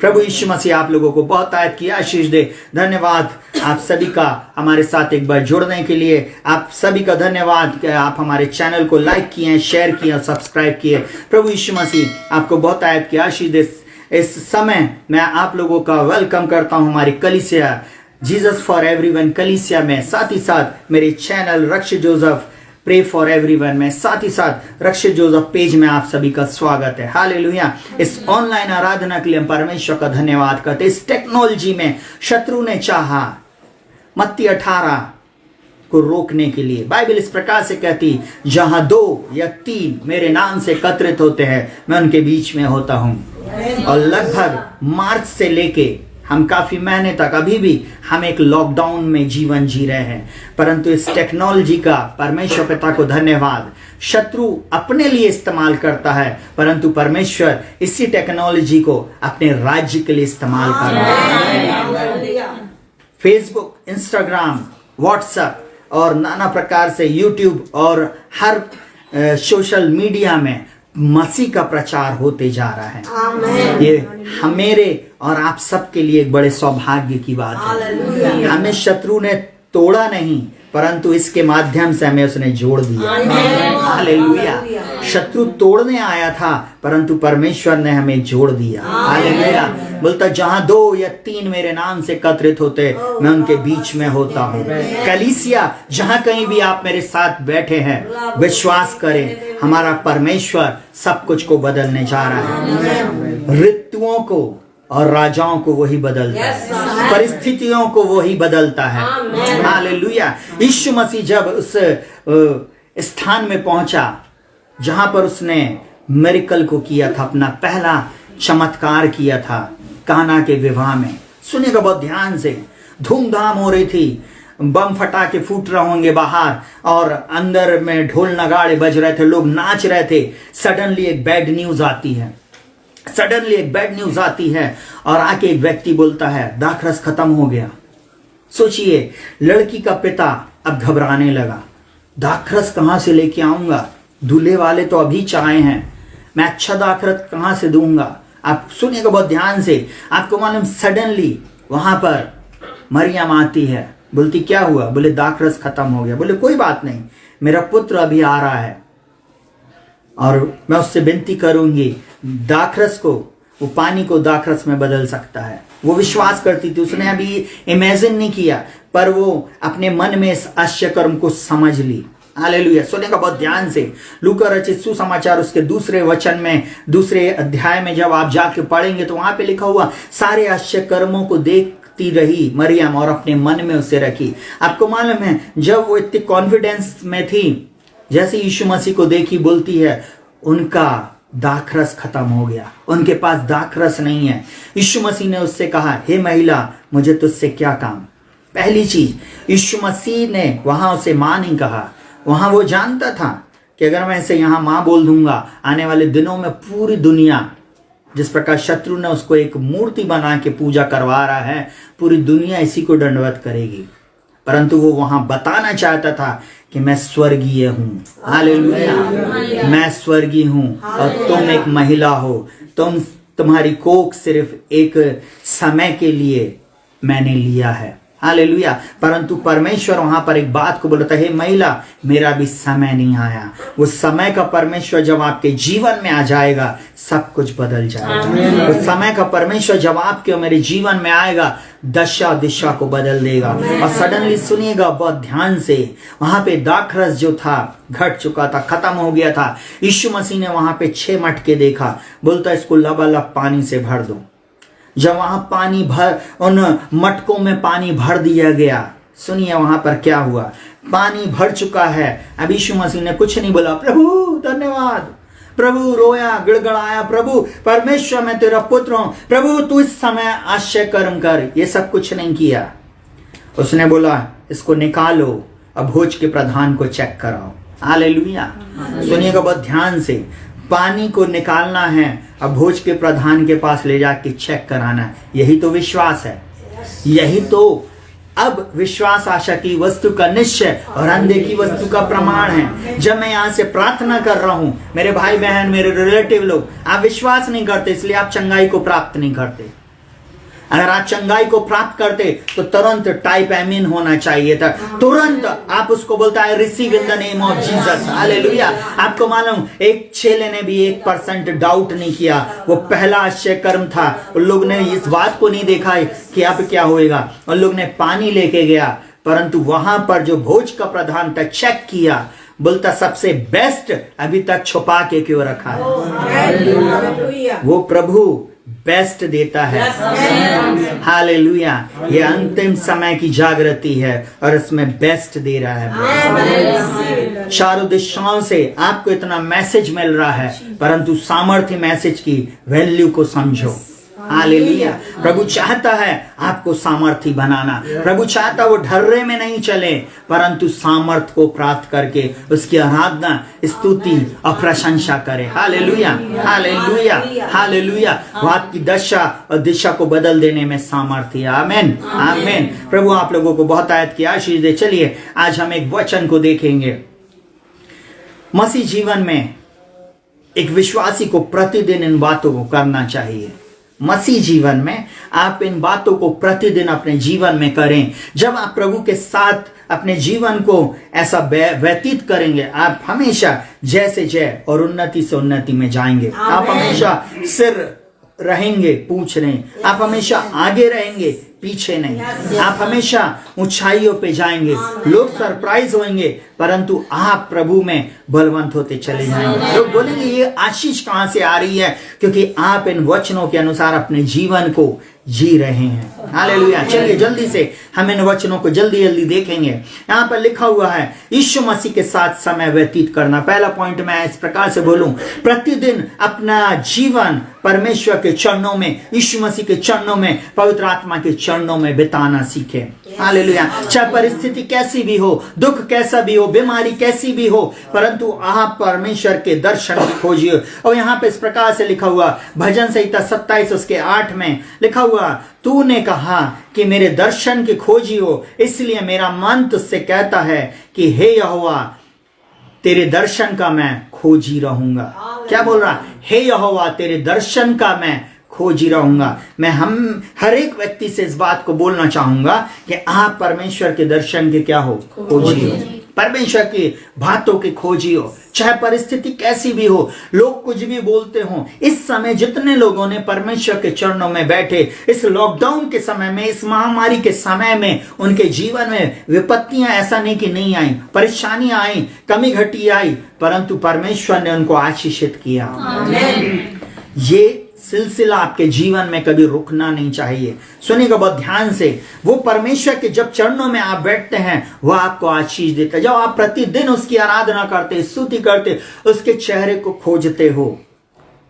प्रभु यीशु मसीह आप लोगों को बहुत आयत की आशीष दे। धन्यवाद आप सभी का हमारे साथ एक बार जुड़ने के लिए। आप सभी का धन्यवाद कि आप हमारे चैनल को लाइक किए, शेयर किए और सब्सक्राइब किए। प्रभु यीशु मसीह आपको बहुत आयत की आशीष दे। इस समय मैं आप लोगों का वेलकम करता हूं हमारी कलीसिया जीसस फॉर एवरीवन कलीसिया में, साथ ही साथ मेरे channel Rakshit Joseph pray for everyone में, साथ ही साथ रक्षित जोसेफ पेज में आप सभी का स्वागत है। हालेलुया। इस ऑनलाइन आराधना के लिए हम परमेश्वर का धन्यवाद करते। इस टेक्नोलॉजी में शत्रु ने चाहा मत्ती 18 को रोकने के लिए। बाइबल इस प्रकार से कहती, जहां 2 या 3 मेरे नाम से एकत्रित होते हैं मैं उनके बीच में होता हूं। और लगभग मार्च से लेके हम काफी महीने तक अभी भी हम एक लॉकडाउन में जीवन जी रहे हैं, परंतु इस टेक्नोलॉजी का परमेश्वर पिता को धन्यवाद। शत्रु अपने लिए इस्तेमाल करता है, परंतु परमेश्वर इसी टेक्नोलॉजी को अपने राज्य के लिए इस्तेमाल कर रहा है। फेसबुक, इंस्टाग्राम, व्हाट्सएप और नाना प्रकार से यूट्यूब और हर सोशल मीडिया में मसीह का प्रचार होते जा रहा है। ये मेरे और आप सबके लिए एक बड़े सौभाग्य की बात है। हमें शत्रु ने तोड़ा नहीं, परंतु इसके माध्यम से हमें उसने जोड़ दिया। हालेलुया। शत्रु तोड़ने आया था, परंतु परमेश्वर ने हमें जोड़ दिया। हालेलुया। बोलता, जहां 2 या 3 मेरे नाम से एकत्रित होते मैं उनके बीच में होता हूँ। कलीसिया जहां कहीं भी आप मेरे साथ बैठे हैं, विश्वास करें हमारा परमेश्वर सब कुछ को बदलने जा रहा है। ऋतुओं को और राजाओं को वही बदलता है, परिस्थितियों को वही बदलता है। हालेलुया। यीशु मसीह जब उस स्थान में पहुंचा जहां पर उसने मिरेकल को किया था, अपना पहला चमत्कार किया था काना के विवाह में, सुनिएगा बहुत ध्यान से। धूमधाम हो रही थी, बम फटाके फूट रहे होंगे बाहर और अंदर में ढोल नगाड़े बज रहे थे, लोग नाच रहे थे। सडनली एक बैड न्यूज आती है और आके एक व्यक्ति बोलता है, दाखरस खत्म हो गया। सोचिए, लड़की का पिता अब घबराने लगा, दाखरस कहां से लेके आऊंगा, दूल्हे वाले तो अभी चाहे हैं, मैं अच्छा दाखरस कहां से दूंगा। आप सुनिएगा बहुत ध्यान से। आपको मालूम, सडनली वहां पर मरियम आती है, बोलती क्या हुआ? बोले दाखरस खत्म हो गया। बोले कोई बात नहीं, मेरा पुत्र अभी आ रहा है और मैं उससे विनती करूंगी, दाखरस को, वो पानी को दाखरस में बदल सकता है। वो विश्वास करती थी, उसने अभी इमेजिन नहीं किया, पर वो अपने मन में इस आश्चर्य कर्म को समझ ली। हालेलुया। सुनेगा बहुत ध्यान से। लूका रचित सुसमाचार उसके दूसरे वचन में, दूसरे अध्याय में जब आप जाके पढ़ेंगे तो वहां पे लिखा हुआ, सारे आश्चर्य कर्मों को देखती रही मरियम और अपने मन में उसे रखी। आपको मालूम है, जब वो इतनी कॉन्फिडेंस में थी, जैसे यीशु मसीह को देखी, बोलती है उनका दाखरस खत्म हो गया, उनके पास दाखरस नहीं है। यीशु मसीह ने उससे कहा, हे महिला, मुझे तुझसे क्या काम। पहली चीज, यीशु मसीह ने वहां उसे मां नहीं कहा। वहां वो जानता था कि अगर मैं इसे यहां मां बोल दूंगा, आने वाले दिनों में पूरी दुनिया, जिस प्रकार शत्रु ने उसको एक मूर्ति बना के पूजा करवा रहा है, पूरी दुनिया इसी को दंडवत करेगी। परंतु वो वहां बताना चाहता था कि मैं स्वर्गीय हूं। हालेलुया। मैं स्वर्गीय हूं और तुम एक महिला हो, तुम्हारी कोख सिर्फ एक समय के लिए मैंने लिया है। हालेलुया। परंतु परमेश्वर वहां पर एक बात को बोलता है, हे महिला, मेरा भी समय नहीं आया। वो समय का परमेश्वर जब आपके जीवन में आ जाएगा, सब कुछ बदल जाएगा। उस समय का परमेश्वर जब आपके और मेरे जीवन में आएगा, दशा दिशा को बदल देगा। और सडनली सुनिएगा बहुत ध्यान से, वहां पे दाखरस जो था घट चुका था, खत्म हो गया था। यीशु मसीह ने वहां पे 6 मटके देखा, बोलता इसको लबालब पानी से भर दो। जब वहां पानी भर, उन मटकों में पानी भर दिया गया, सुनिए वहां पर क्या हुआ। पानी भर चुका है। अब यीशु मसीह ने कुछ नहीं बोला, प्रभु धन्यवाद, प्रभु रोया, गिड़गड़ाया, प्रभु परमेश्वर मैं तेरा पुत्र हूं, प्रभु तू इस समय आश्चर्य कर्म कर, ये सब कुछ नहीं किया। उसने बोला इसको निकालो और भोज के प्रधान को चेक कराओ। हालेलुया। सुनिएगा बहुत ध्यान से, पानी को निकालना है, अब भोज के प्रधान के पास ले जाके चेक कराना है। यही तो विश्वास है, यही तो अब विश्वास आशा की वस्तु का निश्चय और अनदेखी वस्तु का प्रमाण है। जब मैं यहाँ से प्रार्थना कर रहा हूँ, मेरे भाई बहन, मेरे रिलेटिव लोग, आप विश्वास नहीं करते, इसलिए आप चंगाई को प्राप्त नहीं करते। अगर आप चंगाई को प्राप्त करते तो तुरंत टाइप आमीन होना चाहिए था, तुरंत आप उसको बोलता है receive in the name of Jesus, hallelujah. आपको मालूम एक चेले ने भी 1% डाउट नहीं किया, वो पहला आश्चर्य कर्म था। उन लोग ने इस बात को नहीं देखा कि अब क्या होएगा, उन लोग ने पानी लेके गया, परंतु वहां पर जो भोज का प्रधान था चेक किया, बोलता सबसे बेस्ट अभी तक छुपा के क्यों रखा है। वो प्रभु बेस्ट देता है, हालेलुया। ये अंतिम समय की जागृति है और इसमें बेस्ट दे रहा है। चारों दिशाओं से आपको इतना मैसेज मिल रहा है, परंतु सामर्थ्य मैसेज की वैल्यू को समझो, हालेलुया। प्रभु चाहता है आपको सामर्थी बनाना। प्रभु चाहता वो ढर्रे में नहीं चले, परंतु सामर्थ को प्राप्त करके उसकी आराधना, स्तुति और प्रशंसा करे, हालेलुया, हालेलुया, हालेलुया। वो आपकी दशा और दिशा को बदल देने में सामर्थ्य, आमीन, आमीन। प्रभु आप लोगों को बहुत आयत की आशीष दे। चलिए आज हम एक वचन को देखेंगे। मसीह जीवन में एक विश्वासी को प्रतिदिन इन बातों को करना चाहिए। मसीह जीवन में आप इन बातों को प्रतिदिन अपने जीवन में करें। जब आप प्रभु के साथ अपने जीवन को ऐसा व्यतीत करेंगे, आप हमेशा जय से जय और उन्नति से उन्नति में जाएंगे। आप हमेशा सिर रहेंगे, पूछ नहीं। आप हमेशा आगे रहेंगे, पीछे नहीं। आप हमेशा ऊंचाइयों पे जाएंगे। लोग सरप्राइज होंगे, परंतु आप प्रभु में बलवंत होते चले जाएंगे। लोग बोलेंगे ये आशीष कहां से आ रही है, क्योंकि आप इन वचनों के अनुसार अपने जीवन को जी रहे हैं, हालेलुया। चलिए जल्दी से हम इन वचनों को जल्दी जल्दी देखेंगे। यहाँ पर लिखा हुआ है यीशु मसीह के साथ समय व्यतीत करना। पहला पॉइंट मैं इस प्रकार से बोलूं, प्रतिदिन अपना जीवन परमेश्वर के चरणों में, यीशु मसीह के चरणों में, पवित्र आत्मा के चरणों में बिताना सीखे, हालेलुया। चाहे परिस्थिति कैसी भी हो, दुख कैसा भी हो, बीमारी कैसी भी हो, परंतु आप परमेश्वर के दर्शन की खोजिए। और यहाँ पे इस प्रकार से लिखा हुआ, भजन संहिता 27 उसके 8 में लिखा हुआ, तूने कहा कि मेरे दर्शन की खोजी हो, इसलिए मेरा मन तुझसे कहता है कि हे यहोवा तेरे दर्शन का मैं खोजी रहूंगा। क्या बोल रहा? हे यहोवा तेरे दर्शन का मैं खोजी रहूंगा। मैं हम हर एक व्यक्ति से इस बात को बोलना चाहूंगा कि आप परमेश्वर के दर्शन के क्या हो, खोजी हो, परमेश्वर की बातों की खोजी हो। चाहे परिस्थिति कैसी भी हो, लोग कुछ भी बोलते हो, इस समय जितने लोगों ने परमेश्वर के चरणों में बैठे, इस लॉकडाउन के समय में, इस महामारी के समय में, उनके जीवन में विपत्तियां ऐसा नहीं कि नहीं आई, परेशानियां आई, कमी घटी आई, परंतु परमेश्वर ने उनको आशीषित किया। ये सिलसिला आपके जीवन में कभी रुकना नहीं चाहिए। सुनिएगा बहुत ध्यान से, वो परमेश्वर के जब चरणों में आप बैठते हैं, वह आपको आशीष देता है। जब आप प्रतिदिन उसकी आराधना करते, स्तुति करते, उसके चेहरे को खोजते हो,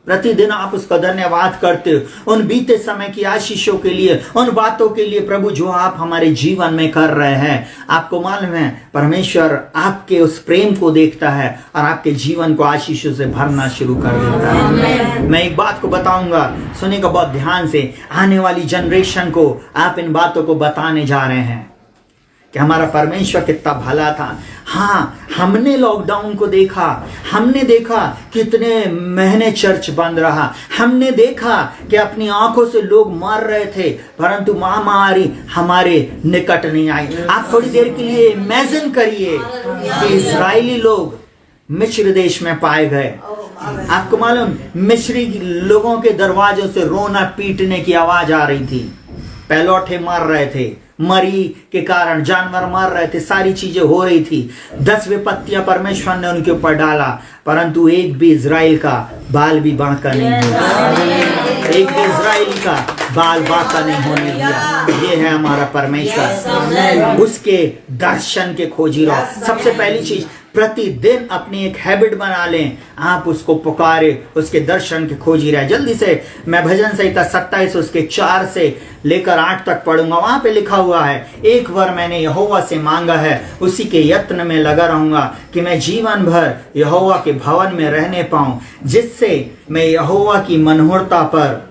प्रतिदिन आप उसका धन्यवाद करते हो, उन बीते समय की आशीषों के लिए, उन बातों के लिए प्रभु जो आप हमारे जीवन में कर रहे हैं। आपको मालूम है परमेश्वर आपके उस प्रेम को देखता है और आपके जीवन को आशीषों से भरना शुरू कर देता है। मैं एक बात को बताऊंगा, सुनिएगा बहुत ध्यान से। आने वाली जनरेशन को आप इन बातों को बताने जा रहे हैं कि हमारा परमेश्वर कितना भला था। हाँ, हमने लॉकडाउन को देखा, हमने देखा कितने महीने चर्च बंद रहा, हमने देखा कि अपनी आंखों से लोग मर रहे थे, परंतु महामारी हमारे निकट नहीं आई। आप थोड़ी देर के लिए इमेजिन करिए कि इजरायली लोग मिस्र देश में पाए गए। आपको मालूम, मिस्री लोगों के दरवाजों से रोना पीटने की आवाज आ रही थी, पहलौठे मर रहे थे, मरी के कारण जानवर मर रहे थे, सारी चीजें हो रही थी। 10 विपत्तियां परमेश्वर ने उनके ऊपर डाला, परंतु एक भी इजराइल का बाल भी बांका नहीं हुआ। एक भी इजराइल का बाल बांका नहीं होने दिया। ये है हमारा परमेश्वर, उसके दर्शन के खोजी रहो। सबसे पहली चीज, प्रतिदिन अपनी एक हैबिट बना लें, आप उसको पुकारे, उसके दर्शन के खोजी रहे। जल्दी से मैं भजन संहिता 27 उसके 4 से लेकर 8 तक पढ़ूंगा। वहां पे लिखा हुआ है, एक बार मैंने यहोवा से मांगा है, उसी के यत्न में लगा रहूंगा कि मैं जीवन भर यहोवा के भवन में रहने पाऊं, जिससे मैं यहोवा की मनोहरता पर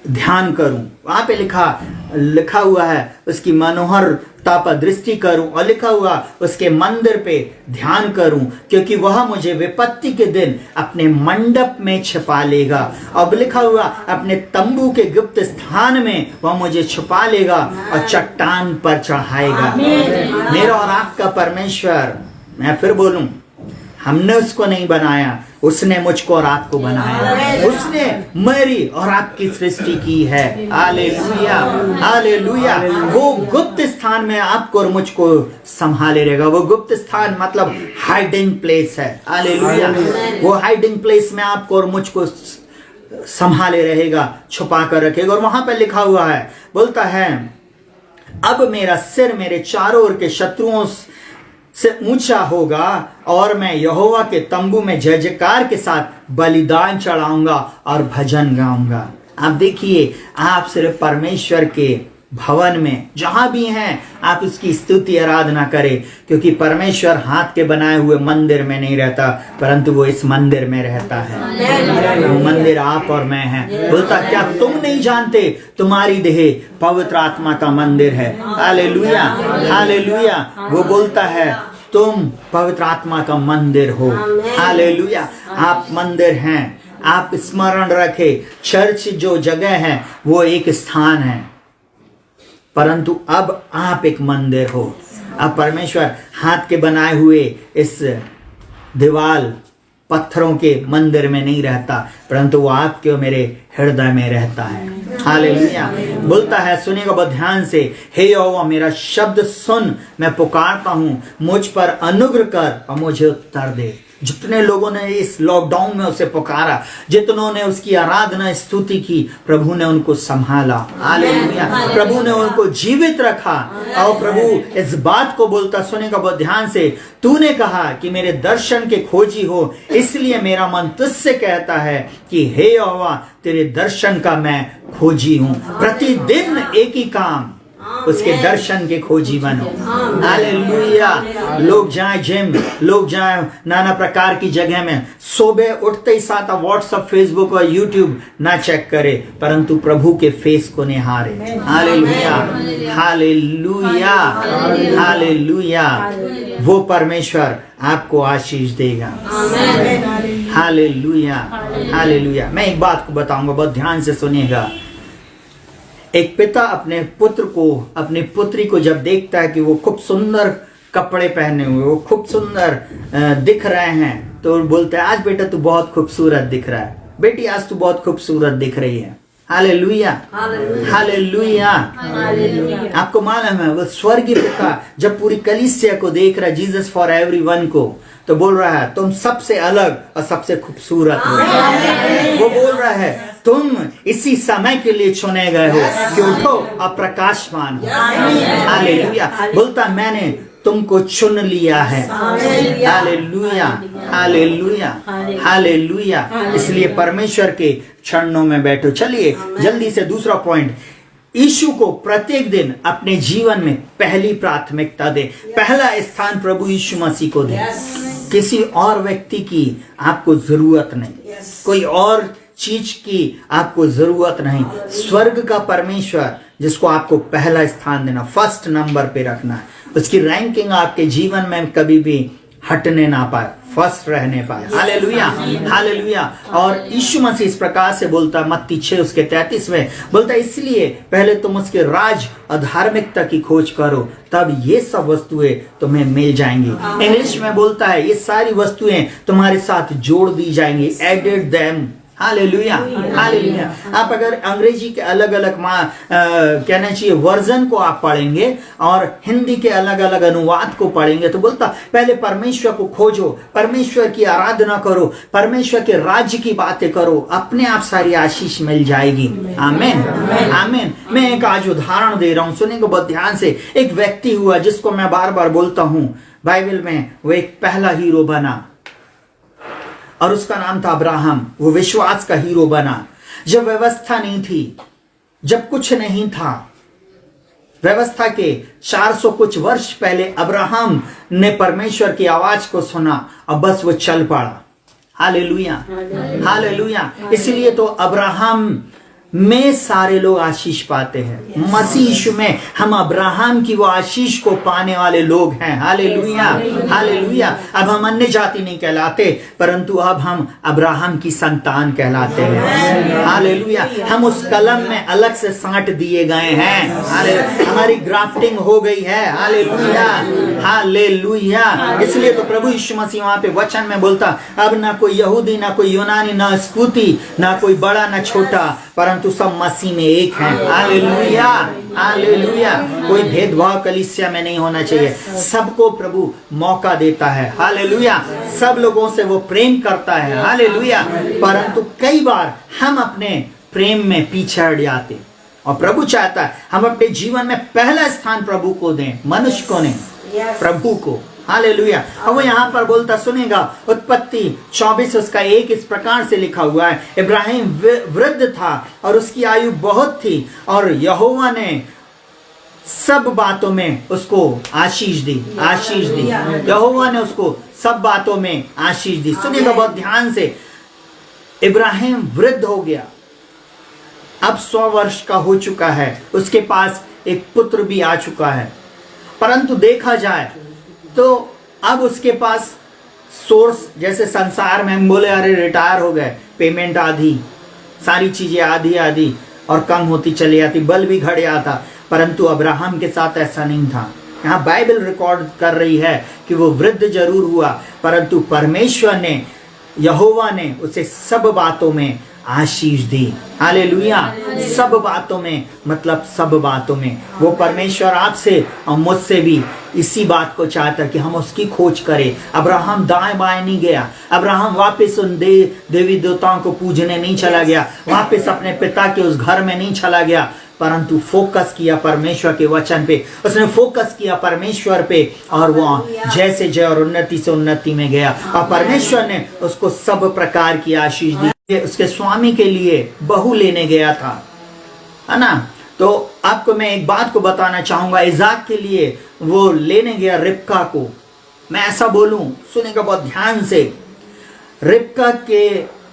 ध्यान करूं। वहां पे लिखा हुआ है उसकी मनोहरता पर दृष्टि करूं, और लिखा हुआ उसके मंदिर पे ध्यान करूं, क्योंकि वह मुझे विपत्ति के दिन अपने मंडप में छिपा लेगा। अब लिखा हुआ अपने तंबू के गुप्त स्थान में वह मुझे छुपा लेगा और चट्टान पर चढ़ाएगा। मेरा और आपका परमेश्वर, मैं फिर बोलूं, हमने उसको नहीं बनाया, उसने मुझको और आपको बनाया। उसने मेरी और आपकी सृष्टि की है। Hallelujah, hallelujah. वो गुप्त स्थान में आपको और मुझको संभाले रहेगा। वो गुप्त स्थान मतलब हाइडिंग प्लेस है। हालेलुया। वो हाइडिंग प्लेस में आपको और मुझको संभाले रहेगा, छुपा कर रखेगा। और वहां पर लिखा हुआ है, बोलता है, अब मेरा सिर मेरे चारों ओर के शत्रुओं से ऊंचा होगा और मैं यहोवा के तंबू में जय जयकार के साथ बलिदान चढ़ाऊंगा और भजन गाऊंगा। आप देखिए, आप सिर्फ परमेश्वर के भवन में जहां भी हैं आप उसकी स्तुति आराधना करें, क्योंकि परमेश्वर हाथ के बनाए हुए मंदिर में नहीं रहता, परंतु वो इस मंदिर में रहता है। वो मंदिर आप और मैं हैं। बोलता, क्या तुम नहीं जानते तुम्हारी देह पवित्र आत्मा का मंदिर है। Hallelujah, hallelujah. वो बोलता है तुम पवित्र आत्मा का मंदिर हो। हालेलुया। आप मंदिर हैं। आप स्मरण रखें, चर्च जो जगह है वो एक स्थान है, परंतु अब आप एक मंदिर हो। अब परमेश्वर हाथ के बनाए हुए इस दीवाल पत्थरों के मंदिर में नहीं रहता, परंतु वो आपके और मेरे हृदय में रहता है। हालेलुया। बोलता है, सुनिएगा बहुत ध्यान से, हे यहोवा मेरा शब्द सुन, मैं पुकारता हूं, मुझ पर अनुग्रह कर और मुझे उत्तर दे। जितने लोगों ने इस लॉकडाउन में उसे पुकारा, जितनों ने उसकी आराधना स्तुति की, प्रभु ने उनको संभाला। हालेलुया। प्रभु ने उनको जीवित रखा। और प्रभु इस बात को बोलता, सुनेगा बहुत ध्यान से, तूने कहा कि मेरे दर्शन के खोजी हो, इसलिए मेरा मन तुझसे कहता है कि हे यहोवा तेरे दर्शन का मैं खोजी हूं। प्रतिदिन एक ही काम, उसके दर्शन के खोजी बनो। हालेलुया। लोग जाएं जिम, लोग जाएं नाना प्रकार की जगह में, सुबह उठते ही साथ व्हाट्सएप, फेसबुक और यूट्यूब ना चेक करे, परंतु प्रभु के फेस को निहारे। Hallelujah, hallelujah, hallelujah. वो परमेश्वर आपको आशीष देगा। Hallelujah, hallelujah. मैं एक बात को बताऊंगा, बहुत ध्यान से सुनिएगा। एक पिता अपने पुत्र को, अपनी पुत्री को जब देखता है कि वो खूब सुंदर कपड़े पहने हुए, वो खूब सुंदर दिख रहे हैं, तो बोलते हैं, आज बेटा तू बहुत खूबसूरत दिख रहा है, बेटी आज तू बहुत खूबसूरत दिख रही है। Hallelujah, hallelujah. आपको मालूम है, वो स्वर्गीय पिता जब पूरी कलीसिया को देख रहा है, जीसस फॉर एवरीवन को, तो बोल रहा है तुम सबसे अलग और सबसे खूबसूरत हो। वो बोल रहा है तुम इसी समय के लिए चुने गए हो कि उठो और प्रकाशमान हो। हालेलुया। बोलता मैंने तुमको चुन लिया है। Hallelujah, hallelujah, hallelujah. इसलिए परमेश्वर के चरणों में बैठो। चलिए जल्दी से दूसरा पॉइंट, यीशु को प्रत्येक दिन अपने जीवन में पहली प्राथमिकता दे। पहला स्थान प्रभु यीशु मसीह को दे। किसी और व्यक्ति की आपको जरूरत नहीं, कोई और चीज की आपको जरूरत नहीं। स्वर्ग का परमेश्वर जिसको आपको पहला स्थान देना, फर्स्ट नंबर पे रखना है, उसकी रैंकिंग आपके जीवन में कभी भी हटने ना पाए, फर्स्ट रहने पाए। Hallelujah, hallelujah. और यीशु मसीह इस प्रकार से बोलता, मत्ती 6:33 में बोलता, इसलिए पहले तुम उसके राज और धार्मिकता की खोज करो, तब ये सब वस्तुएं तुम्हें मिल जाएंगी। इंग्लिश में बोलता है ये सारी वस्तुएं तुम्हारे साथ जोड़ दी जाएंगी, एडेड देम। Hallelujah, hallelujah. आप अगर अंग्रेजी के अलग अलग कहना चाहिए वर्जन को आप पढ़ेंगे और हिंदी के अलग अलग अनुवाद को पढ़ेंगे, तो बोलता पहले परमेश्वर को खोजो, परमेश्वर की आराधना करो, परमेश्वर के राज्य की बातें करो, अपने आप सारी आशीष मिल जाएगी। आमीन, आमीन। मैं एक आज उदाहरण दे रहा हूं, सुनेंगे बहुत ध्यान से। एक व्यक्ति हुआ जिसको मैं बार बार बोलता हूं, बाइबल में वो एक पहला हीरो बना और उसका नाम था अब्राहम। वो विश्वास का हीरो बना। जब व्यवस्था नहीं थी, जब कुछ नहीं था, व्यवस्था के 400 कुछ वर्ष पहले अब्राहम ने परमेश्वर की आवाज को सुना और बस वो चल पड़ा। Hallelujah, hallelujah. इसलिए तो अब्राहम में सारे लोग आशीष पाते हैं। मसीह यीशु में हम अब्राहम की वो आशीष को पाने वाले लोग हैं। Hallelujah, hallelujah. अब हम अन्य जाति नहीं कहलाते, परंतु अब हम अब्राहम की संतान कहलाते हैं। हालेलुया। हम उस कलम में अलग से साँट दिए गए हैं। हमारी ग्राफ्टिंग हो गई है। Hallelujah, hallelujah. इसलिए तो प्रभु यीशु मसीह वहां पे वचन में बोलता, अब ना कोई यहूदी, ना कोई यूनानी, ना स्कूती, ना कोई बड़ा ना छोटा, परंतु सब मसीह में एक हैं। Hallelujah, hallelujah. कोई भेदभाव कलीसिया में नहीं होना चाहिए। सबको प्रभु मौका देता है। हालेलुया। सब लोगों से वो प्रेम करता है। हालेलुया। परंतु कई बार हम अपने प्रेम में पीछे हट जाते, और प्रभु चाहता है हम अपने जीवन में पहला स्थान प्रभु को दें, मनुष्य को नहीं, प्रभु को। हालेलुया। अब वो यहाँ पर बोलता, सुनेगा, उत्पत्ति 24 उसका 1 इस प्रकार से लिखा हुआ है, इब्राहिम वृद्ध था और उसकी आयु बहुत थी, और यहोवा ने सब बातों में उसको आशीष दी, आशीष दी। यहोवा ने उसको सब बातों में आशीष दी। सुनिएगा बहुत ध्यान से, इब्राहिम वृद्ध हो गया, अब 100 वर्ष का हो चुका है, उसके पास एक पुत्र भी आ चुका है, परंतु देखा जाए तो अब उसके पास सोर्स, जैसे संसार में हम बोले अरे रिटायर हो गए, पेमेंट आधी, सारी चीजें आधी आधी और कम होती चली जाती, बल भी घट जाता, परंतु अब्राहम के साथ ऐसा नहीं था। यहाँ बाइबल रिकॉर्ड कर रही है कि वो वृद्ध जरूर हुआ, परंतु परमेश्वर ने, यहोवा ने उसे सब बातों में आशीष दी। हालेलुया। सब बातों में, मतलब सब बातों में। वो परमेश्वर आपसे और मुझसे भी इसी बात को चाहता है कि हम उसकी खोज करें। अब्राहम दाएं बाएं नहीं गया, अब्राहम वापस उन देवी देवताओं को पूजने नहीं चला गया, वापस अपने पिता के उस घर में नहीं चला गया, परंतु फोकस किया परमेश्वर के वचन पे, उसने फोकस किया परमेश्वर पे, और वो जैसे जय और उन्नति से उन्नति में गया, और परमेश्वर ने उसको सब प्रकार की आशीष दी। उसके स्वामी के लिए बहू लेने गया था, है ना। तो आपको मैं एक बात को बताना चाहूंगा, इज़ाक के लिए वो लेने गया रिबका को। मैं ऐसा बोलूं, सुनेगा बहुत ध्यान से, रिबका के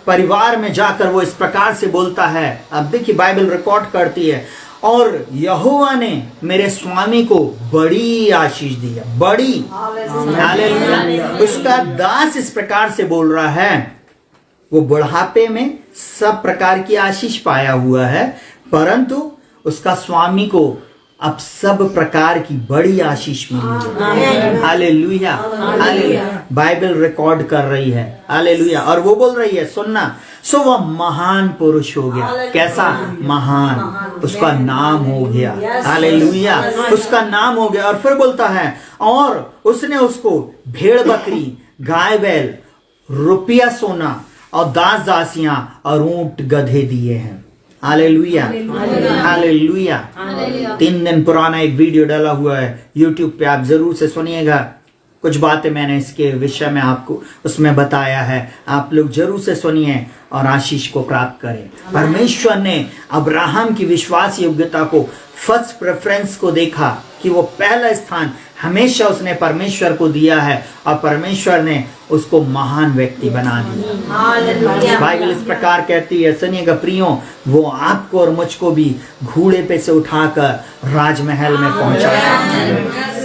परिवार में जाकर वो इस प्रकार से बोलता है। अब देखिए बाइबल रिकॉर्ड करती है, और यहोवा ने मेरे स्वामी को बड़ी आशीष दी है, बड़ी। हालेलुया। उसका दास इस प्रकार से बोल रहा है, वो बुढ़ापे में सब प्रकार की आशीष पाया हुआ है, परंतु उसका स्वामी को अब सब प्रकार की बड़ी आशीष मिली है। Hallelujah, hallelujah. बाइबल रिकॉर्ड कर रही है। हालेलुया। और वो बोल रही है, सुनना, सो वह महान पुरुष हो गया। कैसा? महान। उसका नाम हो गया। हालेलुया। उसका नाम हो गया। और फिर बोलता है, और उसने उसको भेड़ बकरी, गाय बैल, रुपया सोना और दास दासियां और ऊंट गधे दिए हैं। Hallelujah, hallelujah. 3 दिन पुराना एक वीडियो डाला हुआ है YouTube पे, आप जरूर से सुनिएगा। कुछ बातें मैंने इसके विषय में आपको उसमें बताया है, आप लोग जरूर से सुनिए और आशीष को प्राप्त करें। परमेश्वर ने अब्राहम की विश्वास योग्यता को, फर्स्ट प्रेफरेंस को देखा कि वो पहला स्थान हमेशा उसने परमेश्वर को दिया है, और परमेश्वर ने उसको महान व्यक्ति बना दिया। बाइबल इस प्रकार कहती है, सुनिएगा प्रियो, वो आपको और मुझको भी घोड़े पे से उठाकर राजमहल में पहुंचा।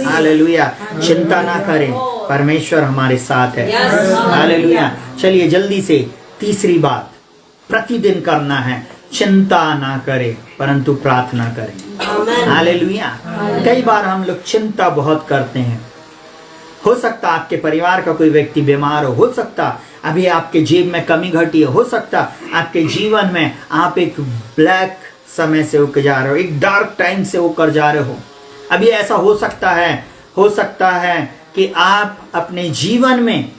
हालेलुया। चिंता ना करें, परमेश्वर हमारे साथ है। हालेलुया। चलिए जल्दी से तीसरी बात, प्रतिदिन करना है, चिंता ना करें परंतु प्रार्थना करें। हालेलुया। कई बार हम लोग चिंता बहुत करते हैं। हो सकता आपके परिवार का कोई व्यक्ति बीमार हो सकता अभी आपके जेब में कमी घटी हो सकता आपके जीवन में आप एक ब्लैक समय से होकर जा रहे हो, एक डार्क टाइम से होकर जा रहे हो। अभी ऐसा हो सकता है कि आप अपने जीवन में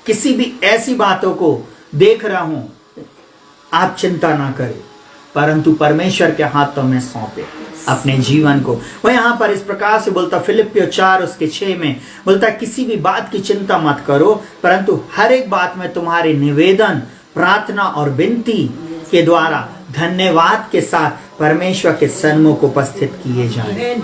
किसी भी ऐसी बातों को देख रहा हूं। आप चिंता ना करें परंतु परमेश्वर के हाथों में सौंपे अपने जीवन को। वह यहाँ पर इस प्रकार से बोलता, फिलिपियो 4:6 में बोलता, किसी भी बात की चिंता मत करो परंतु हर एक बात में तुम्हारे निवेदन, प्रार्थना और विनती के द्वारा धन्यवाद के साथ परमेश्वर के सन्मुख उपस्थित किए जाएं।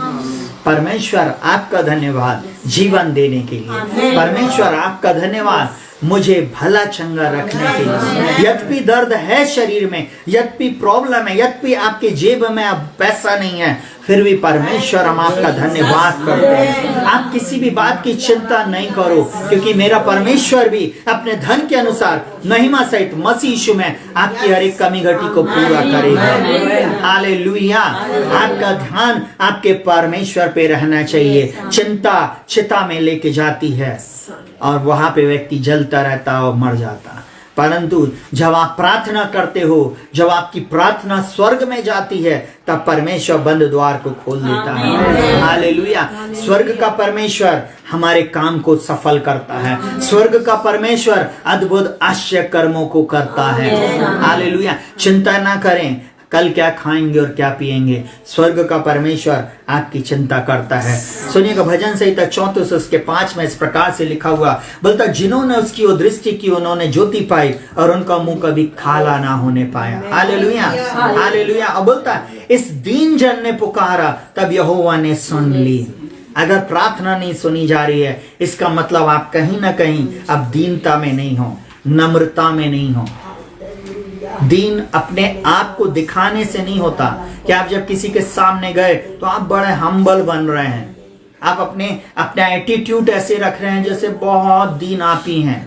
परमेश्वर आपका धन्यवाद जीवन देने के लिए। परमेश्वर आपका धन्यवाद मुझे भला चंगा रखने के लिए। यद्यपि दर्द है शरीर में, यद्यपि प्रॉब्लम है, यद्यपि आपके जेब में अब पैसा नहीं है, फिर भी परमेश्वर हम आपका धन्यवाद करते हैं। आप किसी भी बात की चिंता नहीं करो, क्योंकि मेरा परमेश्वर भी अपने धन के अनुसार महिमा सहित मसीह यीशु में आपकी हर एक कमी घटी को पूरा करेगा। हालेलुया। आपका ध्यान आपके परमेश्वर पे रहना चाहिए। चिंता चिता में लेके जाती है और वहां पे व्यक्ति जलता रहता और मर जाता। परंतु जब आप प्रार्थना करते हो, जब आपकी प्रार्थना स्वर्ग में जाती है, तब परमेश्वर बंद द्वार को खोल देता है। हालेलुया। स्वर्ग का परमेश्वर हमारे काम को सफल करता है। स्वर्ग का परमेश्वर अद्भुत आश्चर्य कर्मों को करता है। हालेलुया। चिंता ना करें कल क्या खाएंगे और क्या पिएंगे, स्वर्ग का परमेश्वर आपकी चिंता करता है। सुनिएगा भजन संहिता 34 के 5 में इस प्रकार से लिखा हुआ, बोलता जिन्होंने उसकी ओर दृष्टि की उन्होंने ज्योति पाई और उनका मुंह कभी काला ना होने पाया। हालेलुया। हालेलुया। और बोलता इस दीन जन ने पुकारा तब यहोवा ने सुन ली। अगर प्रार्थना नहीं सुनी जा रही है, इसका मतलब आप कहीं ना कहीं अब दीनता में नहीं हो, नम्रता में नहीं हो। दीन अपने आप को दिखाने से नहीं होता कि आप जब किसी के सामने गए तो आप बड़े हम्बल बन रहे हैं, आप अपना एटीट्यूड ऐसे रख रहे हैं जैसे बहुत दीन आप ही हैं।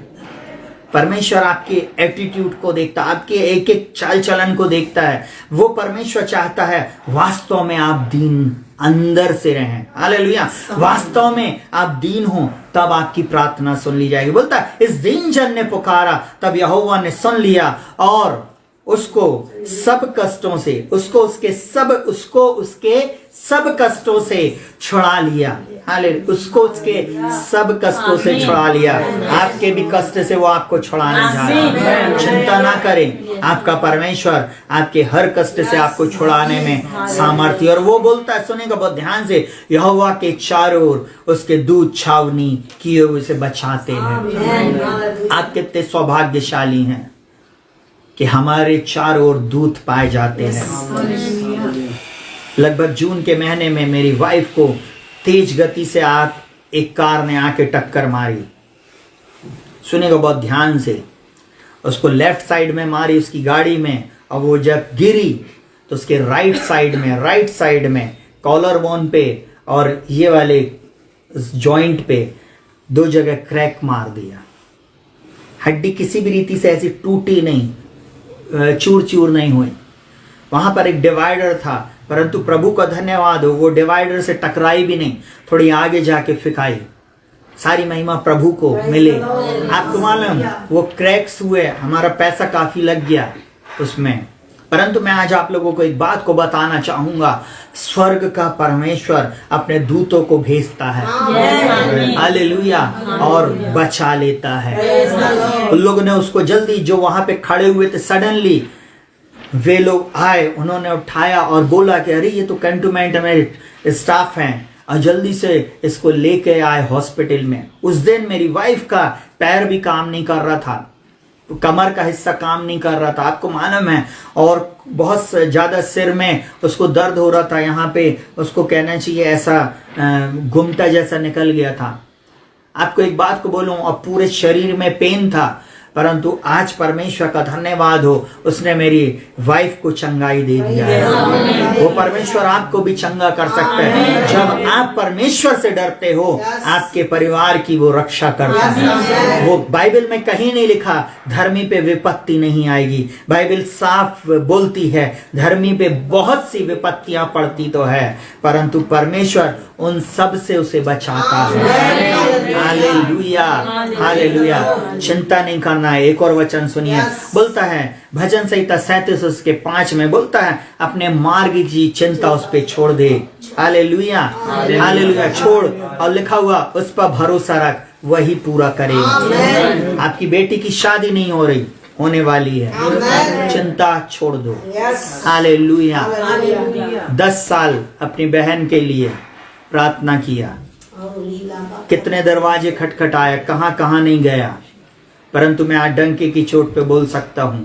परमेश्वर आपके एटीट्यूड को देखता, आपके एक एक चाल चलन को देखता है। वो परमेश्वर चाहता है वास्तव में आप दीन अंदर से रहें। हालेलुया। वास्तव में आप दीन हो, तब आपकी प्रार्थना सुन ली जाएगी। बोलता है इस दीन जन ने पुकारा तब यहोवा ने सुन लिया और उसको सब कष्टों से, उसको उसके सब कष्टों से छुड़ा लिया। हालेलुया। उसको उसके सब कष्टों से छुड़ा लिया। आपके भी कष्ट से वो आपको छुड़ाने जा रहा है। चिंता ना करें, आपका परमेश्वर आपके हर कष्ट से आपको छुड़ाने में सामर्थ्य। और वो बोलता है, सुनेगा बहुत ध्यान से, यहोवा के चारों ओर उसके दूत छावनी किए हुए से बचाते हैं। आप कितने सौभाग्यशाली हैं कि हमारे चारों ओर दूत पाए जाते हैं। लगभग जून के महीने में मेरी वाइफ को तेज गति से एक कार ने आके टक्कर मारी। सुनेगा बहुत ध्यान से, उसको लेफ्ट साइड में मारी उसकी गाड़ी में, और वो जब गिरी तो उसके राइट साइड में कॉलर बोन पे और ये वाले जॉइंट पे 2 जगह क्रैक मार दिया। हड्डी किसी भी रीति से ऐसी टूटी नहीं, चूर चूर नहीं हुई। वहां पर एक डिवाइडर था, परंतु प्रभु का धन्यवाद हो, वो डिवाइडर से टकराई भी नहीं, थोड़ी आगे जाके फिकाई। सारी महिमा प्रभु को मिले। आपको मालूम वो क्रैक्स हुए, हमारा पैसा काफी लग गया उसमें। परंतु मैं आज आप लोगों को एक बात को बताना चाहूंगा, स्वर्ग का परमेश्वर अपने दूतों को भेजता है। हालेलुया। और बचा लेता है। उन लोगों ने उसको जल्दी, जो वहां पे खड़े हुए थे, सडनली वे लोग आए, उन्होंने उठाया और बोला कि अरे ये तो कैंटोनमेंट में स्टाफ हैं, और जल्दी से इसको लेके आए हॉस्पिटल में। उस दिन मेरी वाइफ का पैर भी काम नहीं कर रहा था, कमर का हिस्सा काम नहीं कर रहा था, आपको मालूम है, और बहुत ज्यादा सिर में उसको दर्द हो रहा था। यहाँ पे उसको कहना चाहिए ऐसा घुमटा जैसा निकल गया था। आपको एक बात को बोलूं, और पूरे शरीर में पेन था, परंतु आज परमेश्वर का धन्यवाद हो, उसने मेरी वाइफ को चंगाई दे दिया है। वो परमेश्वर आपको भी चंगा कर सकता है। जब आप परमेश्वर से डरते हो, आपके परिवार की वो रक्षा करता है। वो बाइबल में कहीं नहीं लिखा धर्मी पे विपत्ति नहीं आएगी। बाइबल साफ बोलती है धर्मी पे बहुत सी विपत्तियां पड़ती तो है, परंतु परमेश्वर उन सब से उसे बचाता है। हालेलुया। हालेलुया। चिंता नहीं करना है। एक और वचन सुनिए, बोलता है भजन संहिता 37 के 5 में, बोलता है अपने मार्ग की चिंता उस पे छोड़ दे। हालेलुया। हालेलुया। छोड़, और लिखा हुआ उस पर भरोसा रख, वही पूरा करेगा। आपकी बेटी की शादी नहीं हो रही, होने वाली है, चिंता छोड़ दो। हालेलुया। 10 साल अपनी बहन के लिए प्रार्थना किया, कितने दरवाजे खटखटाए, कहां नहीं गया, परंतु मैं आज डंके की चोट पे बोल सकता हूं,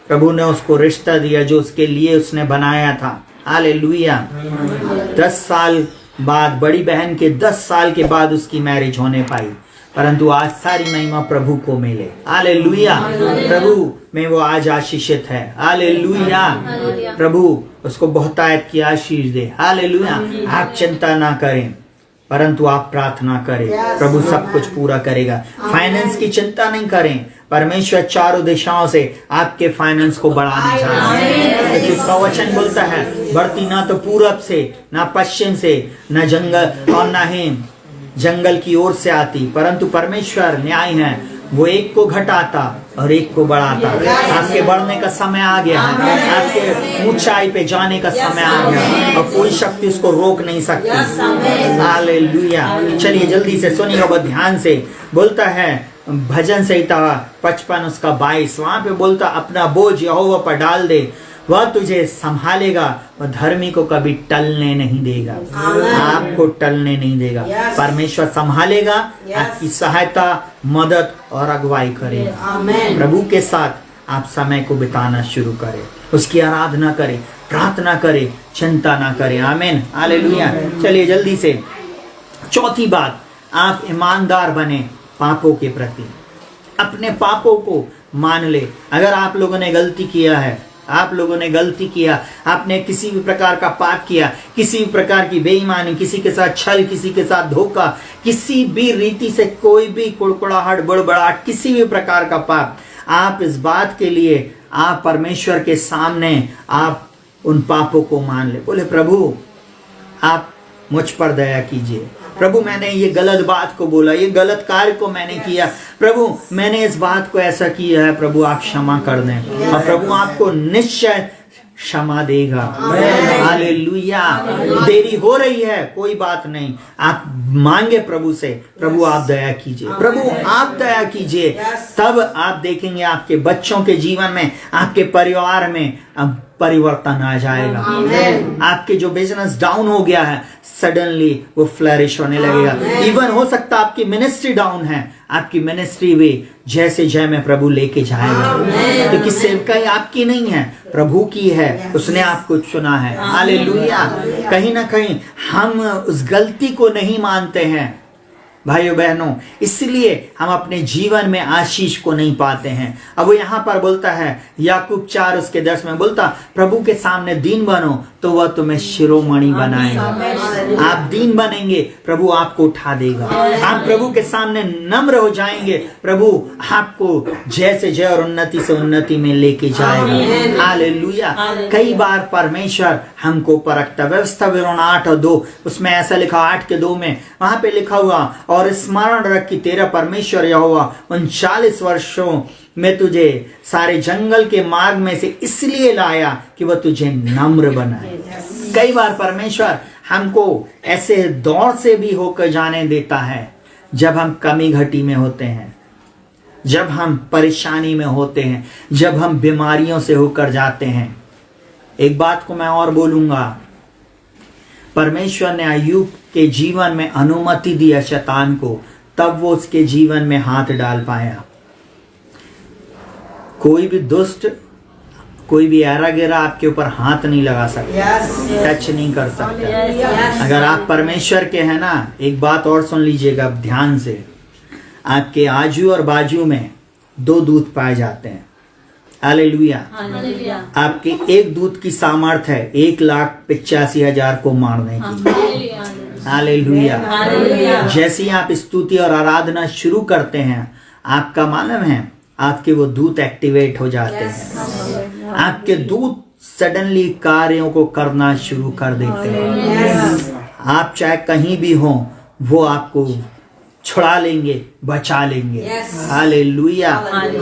प्रभु ने उसको रिश्ता दिया जो उसके लिए उसने बनाया था। हालेलुया। 10 साल बाद, बड़ी बहन के 10 साल के बाद उसकी मैरिज होने पाई। परंतु आज सारी महिमा प्रभु को मिले। हालेलुया। प्रभु में वो आज आशीषित है। हालेलुया। प्रभु उसको बहुतायत की आशीष दे। हालेलुया। आप चिंता ना करें, परंतु आप प्रार्थना करें, प्रभु सब कुछ पूरा करेगा। फाइनेंस की चिंता नहीं करें, परमेश्वर चारों दिशाओं से आपके फाइनेंस को बढ़ाने जा रहा है। क्योंकि उसका वचन बोलता है, बढ़ती ना तो पूरब से, ना पश्चिम से, ना जंगल और ना ही जंगल की ओर से आती, परंतु परमेश्वर न्याय है, वो एक को घटाता और एक को बढ़ाता। आपके बढ़ने का समय आ गया है, आपके ऊंचाई पे जाने का समय आ गया है और कोई शक्ति उसको रोक नहीं सकती। हालेलुया। चलिए जल्दी से सुनिए बहुत ध्यान से। बोलता है भजन संहिता 55 उसका 22, वहां पे बोलता अपना बोझ यहोवा पर डाल दे, वह तुझे संभालेगा, वह धर्मी को कभी टलने नहीं देगा। आपको टलने नहीं देगा। परमेश्वर संभालेगा, आपकी सहायता, मदद और अगुवाई करेगा। प्रभु के साथ आप समय को बिताना शुरू करें, उसकी आराधना करें, प्रार्थना करें, चिंता ना करें। आमीन। हालेलुया। चलिए जल्दी से चौथी बात, आप ईमानदार बने पापों के प्रति। अपने पापों को मान ले। अगर आप लोगों ने गलती किया है, आप लोगों ने गलती किया, आपने किसी भी प्रकार का पाप किया, किसी भी प्रकार की बेईमानी, किसी के साथ छल, किसी के साथ धोखा, किसी भी रीति से कोई भी कुड़कुड़ाहट, बड़बड़ाहट, किसी भी प्रकार का पाप, आप इस बात के लिए आप परमेश्वर के सामने आप उन पापों को मान ले। बोले प्रभु आप मुझ पर दया कीजिए। प्रभु मैंने ये गलत बात को बोला, ये गलत कार्य को मैंने किया, प्रभु मैंने इस बात को ऐसा किया है, प्रभु आप क्षमा कर दें। और प्रभु आपको निश्चय क्षमा देगा। हालेलुया। देरी हो रही है कोई बात नहीं, आप मांगे प्रभु से, प्रभु आप दया कीजिए, प्रभु आप दया कीजिए। तब आप देखेंगे आपके बच्चों के जीवन में, आपके परिवार में अब परिवर्तन आ जाएगा। आपके जो बिजनेस डाउन हो गया है, सडनली वो फ्लरिश होने लगेगा। इवन हो सकता है आपकी मिनिस्ट्री डाउन है, आपकी मिनिस्ट्री भी जैसे जय में प्रभु लेके जाएगा। क्योंकि सेवकाई आपकी नहीं है, प्रभु की है, उसने आपको चुना है। हालेलुया। कहीं ना कहीं हम उस गलती को नहीं मानते हैं भाइयों बहनों, इसलिए हम अपने जीवन में आशीष को नहीं पाते हैं। अब वो यहाँ पर बोलता है याकूब 4 उसके 10 में बोलता, प्रभु के सामने दीन बनो तो वह तुम्हें शिरोमणि बनाएगा। आप दीन बनेंगे, प्रभु आपको उठा देगा। आप प्रभु के सामने नम्र हो जाएंगे, प्रभु आपको जय से जय और उन्नति से उन्नति में लेके जाएगा। हालेलुया। कई बार परमेश्वर हमको परखता। व्यवस्था विवरण 8 और 2 उसमें ऐसा लिखा, 8 के 2 में वहां पे लिखा हुआ, और स्मरण रख कि तेरा परमेश्वर यहोवा 39 वर्षों में तुझे सारे जंगल के मार्ग में से इसलिए लाया कि वह तुझे नम्र बनाए। कई बार परमेश्वर हमको ऐसे दौर से भी होकर जाने देता है जब हम कमी घटी में होते हैं, जब हम परेशानी में होते हैं, जब हम बीमारियों से होकर जाते हैं। एक बात को मैं और बोलूंगा, परमेश्वर ने अय्यूब के जीवन में अनुमति दी है शैतान को, तब वो उसके जीवन में हाथ डाल पाया। कोई भी दुष्ट, कोई भी ऐरा गिरा आपके ऊपर हाथ नहीं लगा सकता, टच नहीं कर सकता। अगर आप परमेश्वर के हैं ना, एक बात और सुन लीजिएगा ध्यान से, आपके आजू और बाजू में 2 दूत पाए जाते हैं। हालेलुया। आपके एक दूत की सामर्थ्य है 1,85,000 को मारने की। हालेलुया। जैसे ही आप स्तुति और आराधना शुरू करते हैं, आपका मालूम है आपके वो दूत एक्टिवेट हो जाते हैं। आपके दूत सडनली कार्यों को करना शुरू कर देते हैं। आप चाहे कहीं भी हो, वो आपको छुड़ा लेंगे, बचा लेंगे। हालेलुया।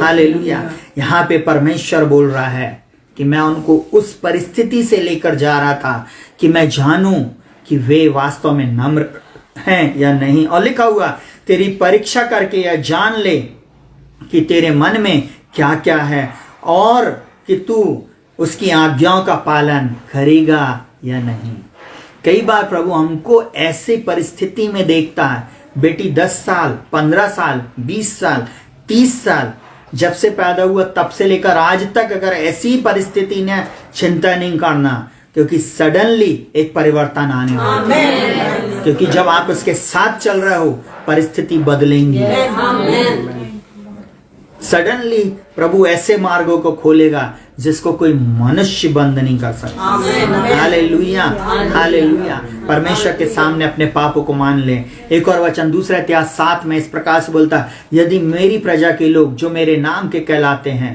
हालेलुया। यहाँ पे परमेश्वर बोल रहा है कि मैं उनको उस परिस्थिति से लेकर जा रहा था कि मैं जानूं कि वे वास्तव में नम्र हैं या नहीं। और लिखा हुआ, तेरी परीक्षा करके यह जान ले कि तेरे मन में क्या क्या है और कि तू उसकी आज्ञाओं का पालन करेगा या नहीं। कई बार प्रभु हमको ऐसे परिस्थिति में देखता है। बेटी 10 साल, 15 साल, 20 साल, 30 साल जब से पैदा हुआ तब से लेकर आज तक अगर ऐसी परिस्थिति ने, चिंता नहीं करना, क्योंकि सडनली एक परिवर्तन आने वाला है। क्योंकि जब आप उसके साथ चल रहे हो परिस्थिति बदलेंगी। सडनली प्रभु ऐसे मार्गों को खोलेगा जिसको कोई मनुष्य बंद नहीं कर सकता। Hallelujah, hallelujah. परमेश्वर के सामने अपने पापों को मान ले। एक और वचन 2 इतिहास 7 में इस प्रकार से बोलता, यदि मेरी प्रजा के लोग जो मेरे नाम के कहलाते हैं,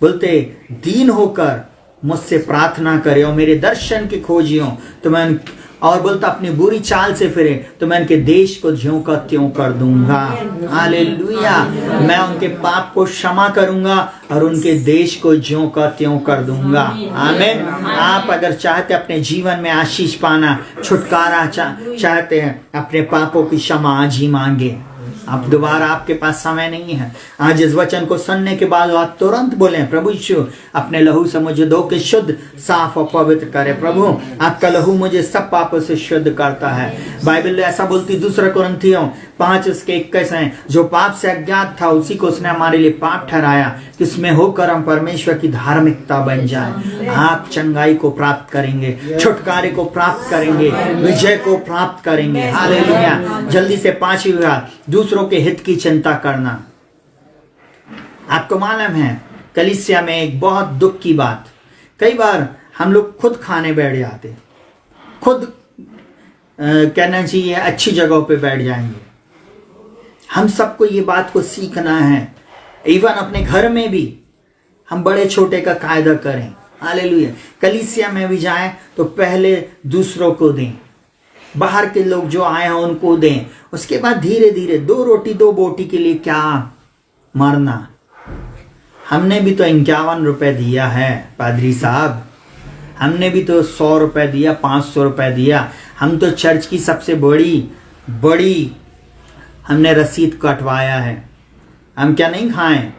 बोलते दीन होकर मुझसे प्रार्थना करे और मेरे दर्शन की खोजी हो, तो मैं और बोलता अपनी बुरी चाल से फिरे तो मैं उनके देश को ज्यों का त्यों कर दूंगा। हालेलुया। मैं उनके पाप को क्षमा करूंगा और उनके देश को ज्यों का त्यों कर दूंगा। आमीन। आप अगर चाहते अपने जीवन में आशीष पाना, छुटकारा चाहते हैं, अपने पापों की क्षमा आज ही मांगे। अब दोबारा आपके पास समय नहीं है। आज इस वचन को सुनने के बाद आप तुरंत बोले, प्रभु यीशु अपने लहू से मुझे धो के शुद्ध, साफ और पवित्र करे। प्रभु आपका लहू मुझे सब पापों से शुद्ध करता है। बाइबल ऐसा बोलती 2 कुरिन्थियों 5:21 है, जो पाप से अज्ञात था उसी को उसने हमारे लिए पाप ठहराया, जिसमें होकर हम परमेश्वर की धार्मिकता बन जाए। आप चंगाई को प्राप्त करेंगे, छुटकारे को प्राप्त करेंगे, विजय को प्राप्त करेंगे। हालेलुया। जल्दी से 5वीं बात, दूसरों के हित की चिंता करना। आपको मालूम है कलीसिया में एक बहुत दुख की बात, कई बार हम लोग खुद खाने बैठ जाते, खुद कहना चाहिए अच्छी जगहों पे बैठ जाएंगे। हम सबको ये बात को सीखना है। इवन अपने घर में भी हम बड़े छोटे का कायदा करें। हालेलुया। कलीसिया में भी जाएं तो पहले दूसरों को दें, बाहर के लोग जो आए हैं उनको दें, उसके बाद धीरे धीरे 2 रोटी 2 बोटी के लिए क्या मरना। हमने भी तो 51 रुपए दिया है पादरी साहब, हमने भी तो 100 रुपए दिया, 500 रुपए दिया। हम तो चर्च की सबसे बड़ी हमने रसीद कटवाया है। हम क्या नहीं खाएं?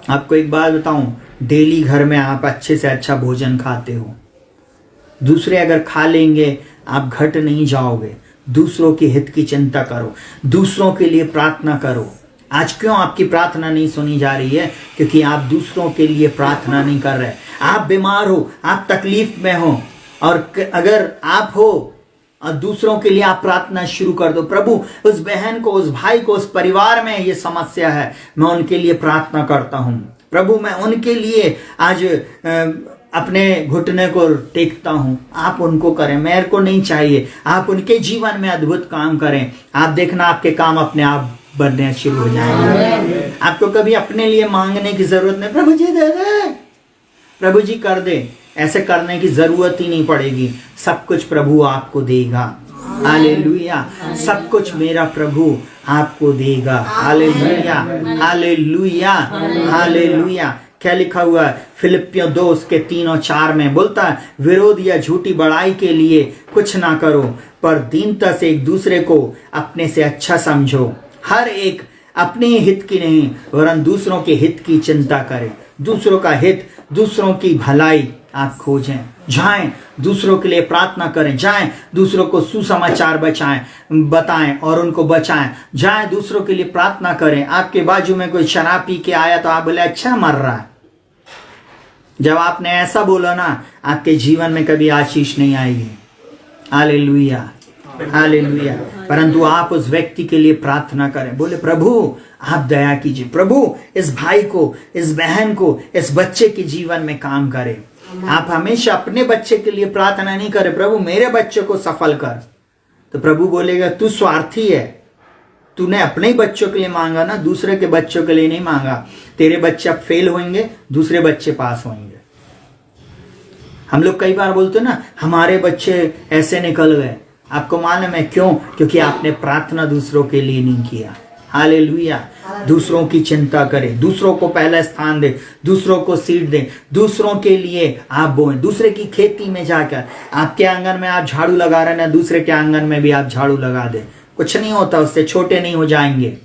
आपको एक बात बताऊं, डेली घर में आप अच्छे से अच्छा भोजन खाते हो, दूसरे अगर खा लेंगे आप घट नहीं जाओगे। दूसरों के हित की चिंता करो, दूसरों के लिए प्रार्थना करो। आज क्यों आपकी प्रार्थना नहीं सुनी जा रही है? क्योंकि आप दूसरों के लिए प्रार्थना नहीं कर रहे। आप बीमार हो, आप तकलीफ में हो, और अगर आप हो और दूसरों के लिए आप प्रार्थना शुरू कर दो, प्रभु उस बहन को, उस भाई को, उस परिवार में ये समस्या है, मैं उनके लिए प्रार्थना करता हूं। प्रभु मैं उनके लिए आज अपने घुटने को टेकता हूं। आप उनको करें, मेरे को नहीं चाहिए। आप उनके जीवन में अद्भुत काम करें। आप देखना आपके काम अपने आप बनने शुरू हो जाएंगे। आपको कभी अपने लिए मांगने की जरूरत नहीं, प्रभु जी दे दे, प्रभु जी कर दे, ऐसे करने की जरूरत ही नहीं पड़ेगी। सब कुछ प्रभु आपको देगा। हालेलुया। सब कुछ मेरा प्रभु आपको देगा। Hallelujah, hallelujah, hallelujah. क्या लिखा हुआ है फिलिपियों 2 उसके 3 और 4 में? बोलता है, विरोध या झूठी बड़ाई के लिए कुछ ना करो, पर दीनता से एक दूसरे को अपने से अच्छा समझो। हर एक अपने हित की नहीं वरन दूसरों के हित की चिंता करे। दूसरों का हित, दूसरों की भलाई आप खोजें, जाएं दूसरों के लिए प्रार्थना करें, जाएं दूसरों को सुसमाचार बताएं और उनको बचाएं, जाएं दूसरों के लिए प्रार्थना करें। आपके बाजू में कोई शराब पी के आया तो आप बोले अच्छा मर रहा है। जब आपने ऐसा बोला ना, आपके जीवन में कभी आशीष नहीं आएगी। Hallelujah, hallelujah. परंतु आप उस व्यक्ति के लिए प्रार्थना करें, बोले प्रभु आप दया कीजिए, प्रभु इस भाई को, इस बहन को, इस बच्चे के जीवन में काम करें। आप हमेशा अपने बच्चे के लिए प्रार्थना नहीं करें, प्रभु मेरे बच्चे को सफल कर। तो प्रभु बोलेगा तू स्वार्थी है, तूने अपने ही बच्चों के लिए मांगा ना, दूसरे के बच्चों के लिए नहीं मांगा। तेरे बच्चे अब फेल होंगे, दूसरे बच्चे पास होंगे। हम लोग कई बार बोलते ना हमारे बच्चे ऐसे निकल गए। आपको मालूम है क्यों? क्योंकि आपने प्रार्थना दूसरों के लिए नहीं किया। हालेलुया। दूसरों की चिंता करें, दूसरों को पहला स्थान दें, दूसरों को सीट दें, दूसरों के लिए आप बोएं। दूसरे की खेती में जाकर, आपके आंगन में आप झाड़ू लगा रहे हैं ना, दूसरे के आंगन में भी आप झाड़ू लगा दें। कुछ नहीं होता, उससे छोटे नहीं हो जाएंगे।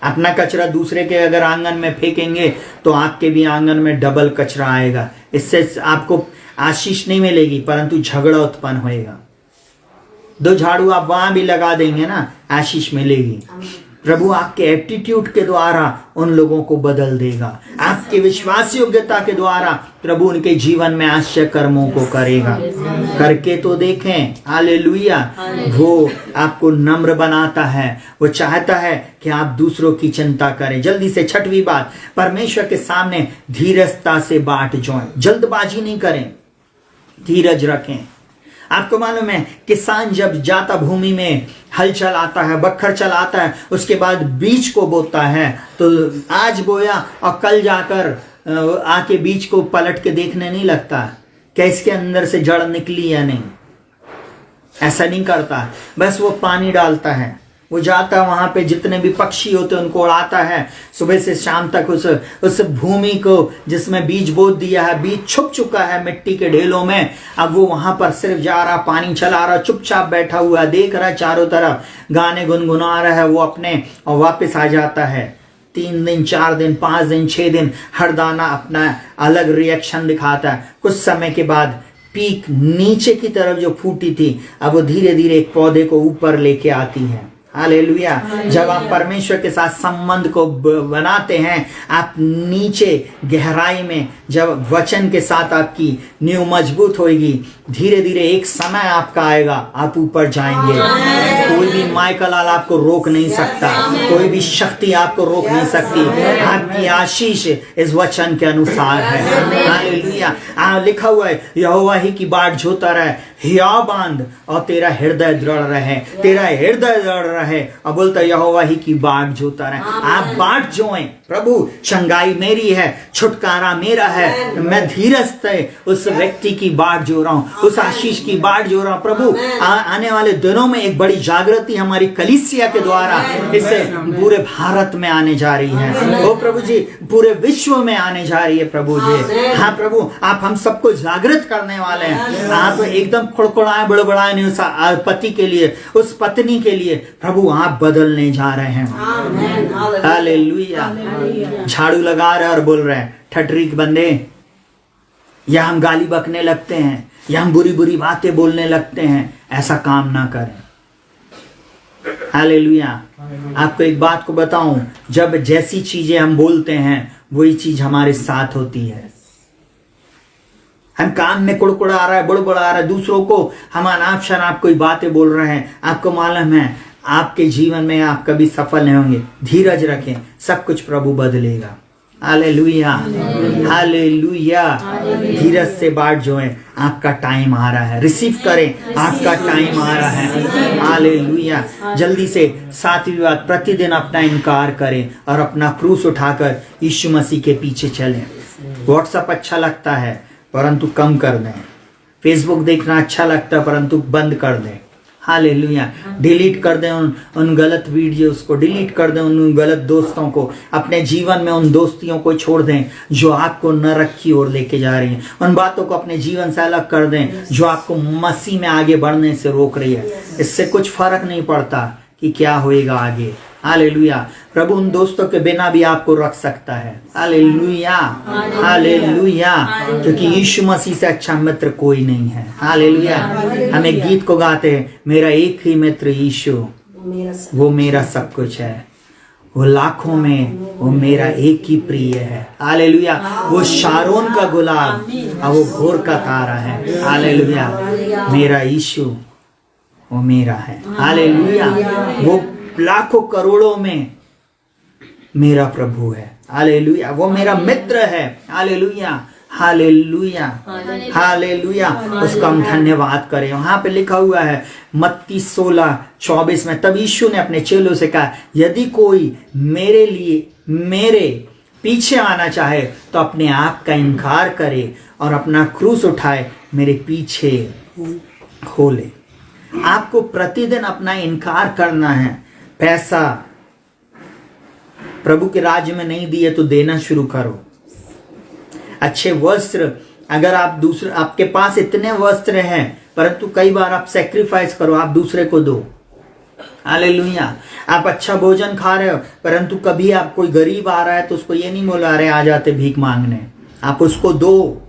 अपना कचरा दूसरे के अगर आंगन में फेंकेंगे तो आपके भी आंगन में डबल कचरा आएगा। इससे आपको आशीष नहीं मिलेगी परंतु झगड़ा उत्पन्न होएगा। 2 झाड़ू आप वहां भी लगा देंगे ना, आशीष मिलेगी। प्रभु आपके एटीट्यूड के द्वारा उन लोगों को बदल देगा। आपके विश्वास योग्यता के द्वारा प्रभु उनके जीवन में आश्चर्य कर्मों को करेगा। करके तो देखें। हालेलुया। वो आपको नम्र बनाता है, वो चाहता है कि आप दूसरों की चिंता करें। जल्दी से छठवीं बात, परमेश्वर के सामने धीरजता से बाट जोएं। जल्दबाजी नहीं करें, धीरज रखें। आपको मालूम है किसान जब जाता भूमि में हल चलाता है, बखर चलाता है, उसके बाद बीज को बोता है, तो आज बोया और कल जाकर आके बीज को पलट के देखने नहीं लगता क्या इसके अंदर से जड़ निकली या नहीं। ऐसा नहीं करता, बस वो पानी डालता है, वो जाता है वहां पे जितने भी पक्षी होते हैं उनको उड़ाता है, सुबह से शाम तक उस भूमि को जिसमें बीज बो दिया है, बीज छुप चुका है मिट्टी के ढेलों में, अब वो वहां पर सिर्फ जा रहा, पानी चला रहा, चुपचाप बैठा हुआ देख रहा है, चारों तरफ गाने गुनगुना रहा है वो अपने, और वापस आ जाता है। 3 दिन 4 दिन 5 दिन 6 दिन हर दाना अपना अलग रिएक्शन दिखाता है। कुछ समय के बाद पीक नीचे की तरफ जो फूटी थी, अब वो धीरे धीरे एक पौधे को ऊपर लेके आती है। हालेलुया। जब आप परमेश्वर के साथ संबंध को बनाते हैं, आप नीचे गहराई में जब वचन के साथ आपकी नींव मजबूत होगी, धीरे धीरे एक समय आपका आएगा, आप ऊपर जाएंगे। कोई भी मायकलाल आपको रोक नहीं सकता, कोई भी शक्ति आपको रोक नहीं सकती। आपकी आशीष इस वचन के अनुसार है। हालेलुया। लिखा हुआ है, यहोवा ही की बाट जोता रहे, हियाव बांध और तेरा हृदय दृढ़ रहे, तेरा हृदय दृढ़ रहे। और बोलता यहोवा ही की बाट जोता रहे। आप बाट जोएं, प्रभु चंगाई मेरी है, छुटकारा मेरा है, मैं धीरज से उस व्यक्ति की बाट जो रहा हूं, उस आशीष की बाट जो रहा हूं। प्रभु आने वाले दिनों में एक बड़ी जागृति हमारी कलीसिया के द्वारा इस पूरे भारत में आने जा रही है। ओ प्रभु जी, पूरे विश्व में आने जा रही है प्रभु जी। हाँ प्रभु, आप हम सबको जागृत करने वाले हैं। आप एकदम खुड़खुड़ाए बड़बड़ाए नहीं उस पति के लिए, उस पत्नी के लिए, प्रभु आप बदलने जा रहे हैं। हालेलुया। झाड़ू लगा रहे और बोल रहे हैं ठटरी के बंदे, या हम गाली बकने लगते हैं, या हम बुरी बुरी बातें बोलने लगते हैं, ऐसा काम ना करें। हालेलुया। आपको एक बात को बताऊं, जब जैसी चीजें हम बोलते हैं वही चीज हमारे साथ होती है। हम काम में कुड़कुड़ा रहा है, बुड़बुड़ा रहा है, दूसरों को हम अनाप शनाप कोई बातें बोल रहे हैं, आपको मालूम है आपके जीवन में आप कभी सफल नहीं होंगे। धीरज रखें, सब कुछ प्रभु बदलेगा। Hallelujah, hallelujah. धीरज से बाट जो है, आपका टाइम आ रहा है, रिसीव करें, आपका टाइम आ रहा है। हालेलुया। जल्दी से 7वीं बात, प्रतिदिन अपना इनकार करें और अपना क्रूस उठाकर यीशु मसीह के पीछे चलें। व्हाट्सएप अच्छा लगता है परंतु कम कर दें, फेसबुक देखना अच्छा लगता है परंतु बंद कर दें। हालेलुया। डिलीट कर दें उन गलत वीडियोस को, डिलीट कर दें उन गलत दोस्तों को, अपने जीवन में उन दोस्तियों को छोड़ दें जो आपको नरक की ओर लेके जा रही हैं। उन बातों को अपने जीवन से अलग कर दें जो आपको मसीह में आगे बढ़ने से रोक रही है। इससे कुछ फर्क नहीं पड़ता कि क्या होएगा आगे। हालेलुया। प्रभु उन दोस्तों के बिना भी आपको रख सकता है। Hallelujah, hallelujah. क्योंकि यीशु मसीह से अच्छा मित्र कोई नहीं है। हालेलुया। हम एक गीत को गाते हैं, मेरा एक ही मित्र यीशु, वो मेरा सब कुछ है, वो लाखों में वो मेरा एक ही प्रिय है। हालेलुया। वो शारोन का गुलाब और वो भोर का तारा है। हालेलुया। मेरा यीशु वो मेरा है। हालेलुया। वो लाखों करोड़ों में मेरा प्रभु है। हालेलुया। वो मेरा मित्र है। Hallelujah, hallelujah, hallelujah. उसका हम धन्यवाद करें। वहां पे लिखा हुआ है मत्ती 16:24 में, तब यीशु ने अपने चेलों से कहा, यदि कोई मेरे पीछे आना चाहे तो अपने आप का इनकार करे और अपना क्रूस उठाए मेरे पीछे हो ले। आपको प्रतिदिन अपना इनकार करना है। पैसा प्रभु के राज्य में नहीं दिए तो देना शुरू करो। अच्छे वस्त्र, अगर आप दूसरे, आपके पास इतने वस्त्र हैं परंतु कई बार आप सैक्रिफाइस करो, आप दूसरे को दो। हालेलुया। आप अच्छा भोजन खा रहे हो परंतु कभी आप कोई गरीब आ रहा है तो उसको ये नहीं बोला रहे आ जाते भीख मांगने, आप उसको दो।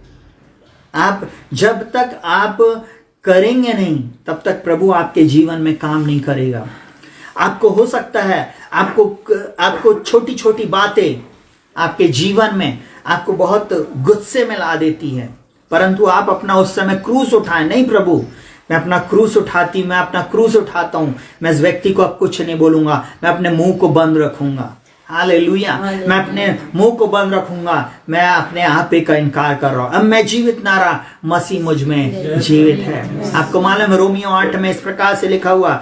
आप जब तक आप करेंगे नहीं तब तक प्रभु आपके जीवन में काम नहीं करेगा। आपको हो सकता है आपको छोटी छोटी बातें आपके जीवन में आपको बहुत गुस्से में ला देती है, परंतु आप अपना उस समय क्रूस उठाएं। नहीं प्रभु, मैं अपना क्रूस उठाता हूं, मैं इस व्यक्ति को अब कुछ नहीं बोलूंगा, मैं अपने मुंह को बंद रखूंगा। हालेलुया। मैं अपने मुंह को बंद रखूंगा, मैं अपने आप ही का इनकार कर रहा हूं। अब मैं जीवित ना रहा, मसीह मुझ में जीवित है। आपको मालूम है रोमियो 8 में इस प्रकार से लिखा हुआ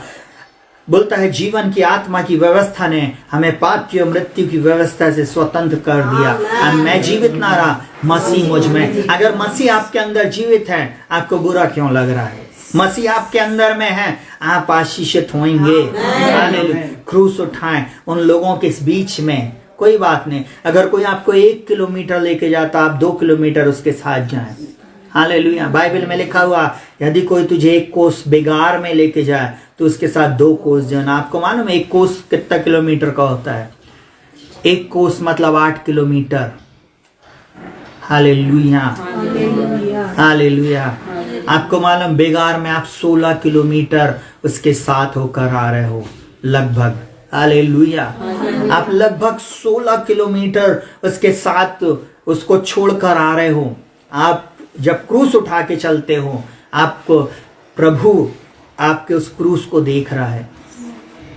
बोलता है, जीवन की आत्मा की व्यवस्था ने हमें पाप की और मृत्यु की व्यवस्था से स्वतंत्र कर दिया। अब मैं जीवित ना रहा, मसीह मुझ में। अगर मसीह आपके अंदर जीवित है, आपको बुरा क्यों लग रहा है? मसीह आपके अंदर में है, आप आशीषित होंगे। क्रूस उठाएं उन लोगों के बीच में, कोई बात नहीं। अगर कोई आपको 1 किलोमीटर लेके जाता, आप 2 किलोमीटर उसके साथ जाएं। हालेलुया। बाइबल में लिखा हुआ, यदि कोई तुझे 1 कोस बेगार में लेके जाए तो उसके साथ 2 कोस जाना। आपको मालूम है 1 कोस कितना किलोमीटर का होता है? 1 कोस मतलब 8 किलोमीटर। Hallelujah, hallelujah. आपको मालूम बेगार में आप 16 किलोमीटर उसके साथ होकर आ रहे हो लगभग। हालेलुया। आप लगभग 16 किलोमीटर उसके साथ उसको छोड़कर आ रहे हो। आप जब क्रूस उठा के चलते हो, आपको प्रभु आपके उस क्रूस को देख रहा है।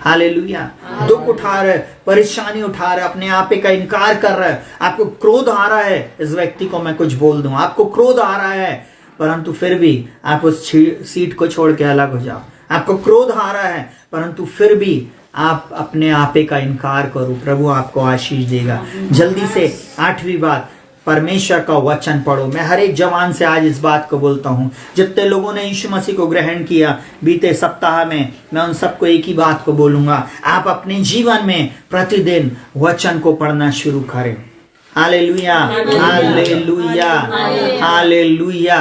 हालेलुया। दुख उठा रहे, परेशानी उठा रहे, अपने आप का इनकार कर रहा है, आपको क्रोध आ रहा है, इस व्यक्ति को मैं कुछ बोल दूं, आपको क्रोध आ रहा है, परंतु फिर भी आप उस सीट को छोड़ के अलग हो जाओ। आपको क्रोध आ रहा है, परंतु फिर भी आप अपने आप का इनकार करो, प्रभु आपको आशीष देगा। जल्दी से 8वीं बात, परमेश्वर का वचन पढ़ो। मैं हर एक जवान से आज इस बात को बोलता हूं, जितने लोगों ने यीशु मसीह को ग्रहण किया बीते सप्ताह में, मैं उन सबको एक ही बात को बोलूंगा, आप अपने जीवन में प्रतिदिन वचन को पढ़ना शुरू करें। Hallelujah, hallelujah, hallelujah,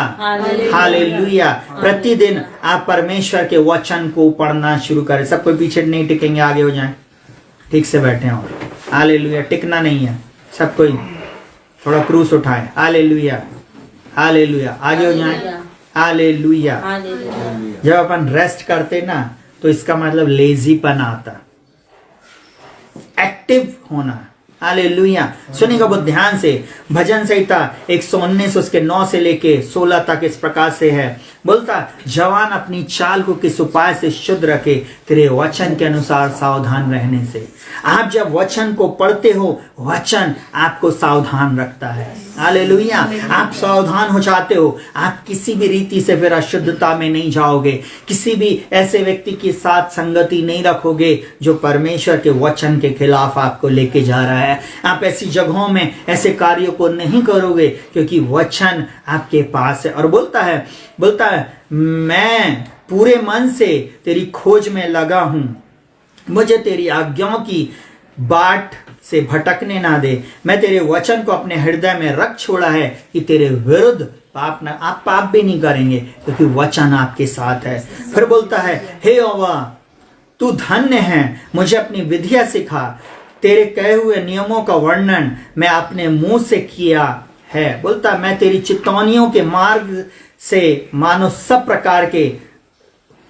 hallelujah. प्रतिदिन आप परमेश्वर के वचन को पढ़ना शुरू करें। सब कोई पीछे नहीं टिकेंगे, आगे हो जाएं, ठीक से बैठे हो। हालेलुया, टिकना नहीं है, सब कोई थोड़ा क्रूस उठाए। हालेलुया, हालेलुया, आगे हो जाए। हालेलुया। जब अपन रेस्ट करते ना, तो इसका मतलब लेजीपन आता, एक्टिव होना। हालेलुया। सुनिएगा बहुत ध्यान से, भजन संहिता 119 उसके 9 से लेके 16 तक इस प्रकार से है। बोलता, जवान अपनी चाल को किस उपाय से शुद्ध रखे, तेरे वचन के अनुसार सावधान रहने से। आप जब वचन को पढ़ते हो, वचन आपको सावधान रखता है। हालेलुया। आप सावधान हो जाते हो, आप किसी भी रीति से फिर अशुद्धता में नहीं जाओगे, किसी भी ऐसे व्यक्ति के साथ संगति नहीं रखोगे जो परमेश्वर के वचन के खिलाफ आपको लेके जा रहा है। आप ऐसी जगहों में ऐसे कार्यों को नहीं करोगे, क्योंकि वचन आपके पास है। और बोलता है मैं पूरे मन से तेरी खोज में लगा हूं, मुझे तेरी आज्ञाओं की बाट से भटकने ना दे। मैं तेरे वचन को अपने हृदय में रख छोड़ा है कि तेरे विरुद्ध आप पाप भी नहीं करेंगे, क्योंकि वचन आपके साथ है। फिर बोलता है, हे यहोवा तू धन्य है, मुझे अपनी विधियां सिखा, तेरे कहे हुए नियमों का वर्णन मैं अपने मुंह से किया है। बोलता, मैं तेरी चितौनियों के मार्ग से मानो सब प्रकार के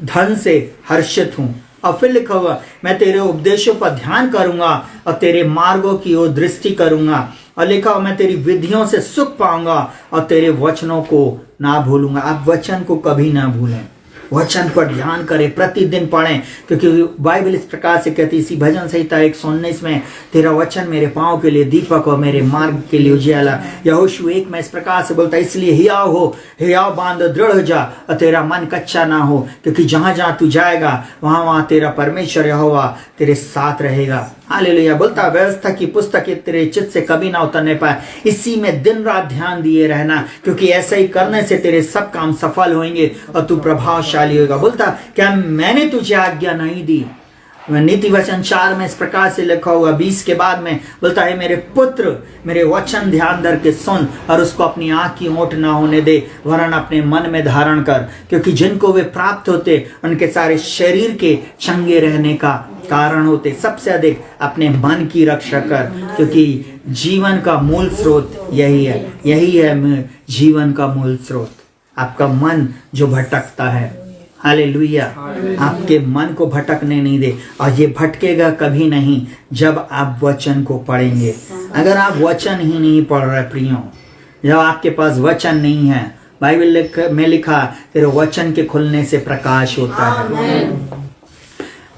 धन से हर्षित हूं। और फिर लिखा हुआ, मैं तेरे उपदेशों पर ध्यान करूंगा और तेरे मार्गों की ओर दृष्टि करूंगा। और लिखा हुआ, मैं तेरी विधियों से सुख पाऊंगा और तेरे वचनों को ना भूलूंगा। आप वचन को कभी ना भूलें, वचन पर ध्यान करें, प्रतिदिन पढ़ें, क्योंकि बाइबल इस प्रकार से कहती है, इसी भजन संहिता 119 में, तेरा वचन मेरे पांव के लिए दीपक और मेरे मार्ग के लिए उजियाला। यहोशू 1 में इस प्रकार से बोलता है, इसलिए हियाव हो, हियाव बांध, दृढ़ हो जा और तेरा मन कच्चा ना हो, क्योंकि जहां जहां तू जाएगा वहां वहां तेरा परमेश्वर यहोवा तेरे साथ रहेगा। हालेलुया। बोलता, व्यवस्था की पुस्तक तेरे चित्त से कभी ना उतरने पाए, इसी में दिन रात ध्यान दिए रहना, क्योंकि ऐसा ही करने से तेरे सब काम सफल होंगे और तू प्रभावशाली होगा। बोलता, क्या मैंने तुझे आज्ञा नहीं दी? नीति वचन 4 में इस प्रकार से लिखा हुआ 20 के बाद में बोलता है, मेरे पुत्र मेरे वचन ध्यान धर के सुन और उसको अपनी आंख की ओट ना होने दे, वरन अपने मन में धारण कर, क्योंकि जिनको वे प्राप्त होते उनके सारे शरीर के चंगे रहने का कारण होते। सबसे अधिक अपने मन की रक्षा कर, क्योंकि जीवन का मूल स्रोत यही है जीवन का मूल स्रोत। आपका मन जो भटकता है, हालेलुया। आपके मन को भटकने नहीं दे, और ये भटकेगा कभी नहीं जब आप वचन को पढ़ेंगे। अगर आप वचन ही नहीं पढ़ रहे प्रियो, जब आपके पास वचन नहीं है, बाइबल में लिखा तेरे वचन के खुलने से प्रकाश होता है।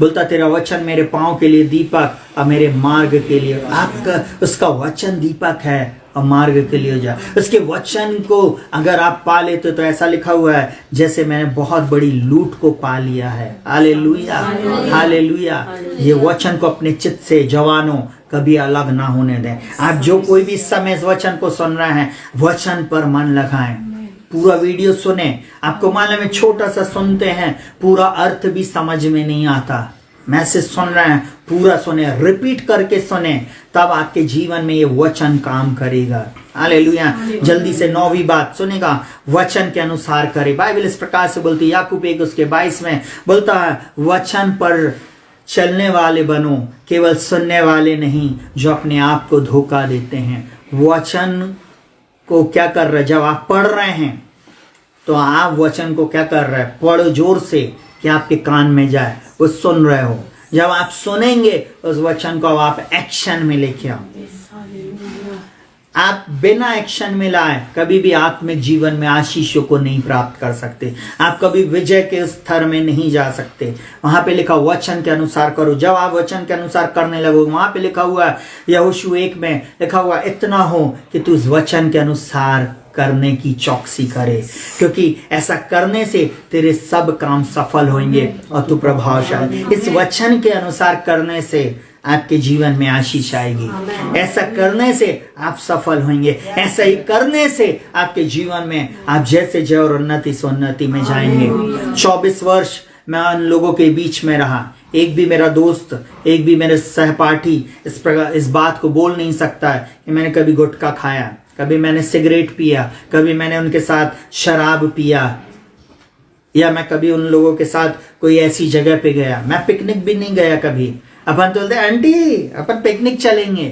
बोलता तेरा वचन मेरे पांव के लिए दीपक और मेरे मार्ग के लिए। आपका उसका वचन दीपक है और मार्ग के लिए जा। उसके वचन को अगर आप पा लेते तो ऐसा लिखा हुआ है जैसे मैंने बहुत बड़ी लूट को पा लिया है। Hallelujah, hallelujah. ये वचन को अपने चित्त से जवानों कभी अलग ना होने दें। आप जो कोई भी समय इस वचन को सुन रहे हैं, वचन पर मन लगाएं, पूरा वीडियो सुने। आपको मालूम है छोटा सा सुनते हैं, पूरा अर्थ भी समझ में नहीं आता। मैसेज सुन रहे हैं, पूरा सुने, रिपीट करके सुने, तब आपके जीवन में ये वचन काम करेगा। हालेलुया। जल्दी से 9वीं बात सुनेगा, वचन के अनुसार करे। बाइबल इस प्रकार से बोलती है, याकूब 1:22 में बोलता है, वचन पर चलने वाले बनो, केवल सुनने वाले नहीं जो अपने आप को धोखा देते हैं। वचन को क्या कर रहे, जब आप पढ़ रहे हैं तो आप वचन को क्या कर रहे हैं, पढ़ो जोर से कि आपके कान में जाए, वो सुन रहे हो। जब आप सुनेंगे उस वचन को आप एक्शन में लेके आओ। आप बिना एक्शन में लाए कभी भी आत्मिक जीवन में आशीषों को नहीं प्राप्त कर सकते। आप कभी विजय के स्तर में नहीं जा सकते। वहां पे लिखा वचन के अनुसार करो। जब आप वचन के अनुसार करने लगोगे, वहां पे लिखा हुआ है यहोशू 1 में लिखा हुआ, इतना हो कि तू उस वचन के अनुसार करने की चौकसी करे, क्योंकि ऐसा करने से तेरे सब काम सफल होंगे और तू प्रभावशाली। इस वचन के अनुसार करने से आपके जीवन में आशीष आएगी। ऐसा करने से आप सफल होंगे। ऐसा ही करने से आपके जीवन में आप जैसे जय और उन्नति से उन्नति में जाएंगे। 24 वर्ष मैं उन लोगों के बीच में रहा, एक भी मेरा दोस्त, एक भी मेरे सहपाठी इस बात को बोल नहीं सकता है कि मैंने कभी गुटखा खाया, कभी मैंने सिगरेट पिया, कभी मैंने उनके साथ शराब पिया, या मैं कभी उन लोगों के साथ कोई ऐसी जगह पे गया। मैं पिकनिक भी नहीं गया कभी। अपन तो बोलते आंटी अपन पिकनिक चलेंगे,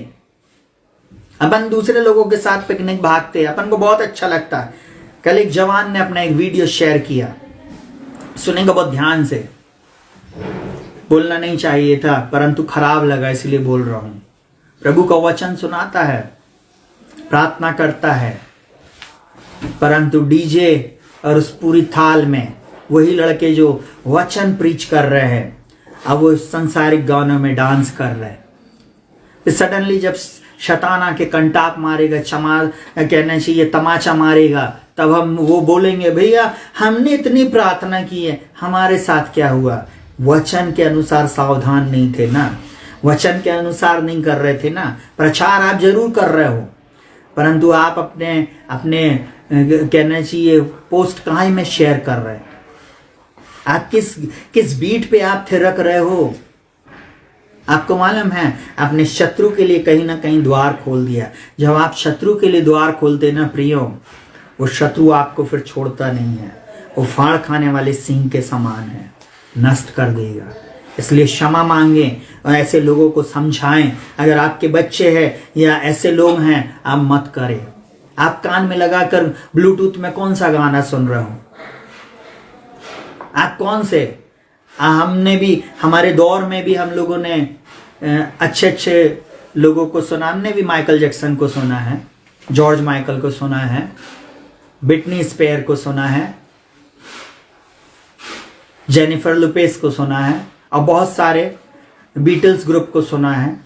अपन दूसरे लोगों के साथ पिकनिक भागते, अपन को बहुत अच्छा लगता है। कल एक जवान ने अपना एक वीडियो शेयर किया, सुनेगा बहुत ध्यान से, बोलना नहीं चाहिए था परंतु खराब लगा इसलिए बोल रहा हूं। प्रभु का वचन सुनाता है, प्रार्थना करता है, परंतु डीजे और उस पूरी थाल में वही लड़के जो वचन प्रीच कर रहे हैं अब वो संसारिक गानों में डांस कर रहे हैं। फिर सडनली जब शैतान आके कंटाप मारेगा, कहना चाहिए तमाचा मारेगा, तब हम वो बोलेंगे भैया हमने इतनी प्रार्थना की है, हमारे साथ क्या हुआ? वचन के अनुसार सावधान नहीं थे ना, वचन के अनुसार नहीं कर रहे थे ना। प्रचार आप जरूर कर रहे हो, परंतु आप अपने कहना चाहिए पोस्ट कहाँ में शेयर कर रहे हैं? आप किस बीट पे आप थिरक रहे हो? आपको मालूम है आपने शत्रु के लिए कहीं ना कहीं द्वार खोल दिया। जब आप शत्रु के लिए द्वार खोलते ना प्रियो, वो शत्रु आपको फिर छोड़ता नहीं है, वो फाड़ खाने वाले सिंह के समान है, नष्ट कर देगा। इसलिए क्षमा मांगे और ऐसे लोगों को समझाएं। अगर आपके बच्चे हैं या ऐसे लोग हैं, आप मत करें। आप कान में लगाकर ब्लूटूथ में कौन सा गाना सुन रहे हो? आप कौन से? हमने भी हमारे दौर में भी हम लोगों ने अच्छे लोगों को सुना। हमने भी माइकल जैक्सन को सुना है, जॉर्ज माइकल को सुना है, ब्रिटनी स्पेयर को सुना है, जेनिफर लुपेस को सुना है, और बहुत सारे बीटल्स ग्रुप को सुना है।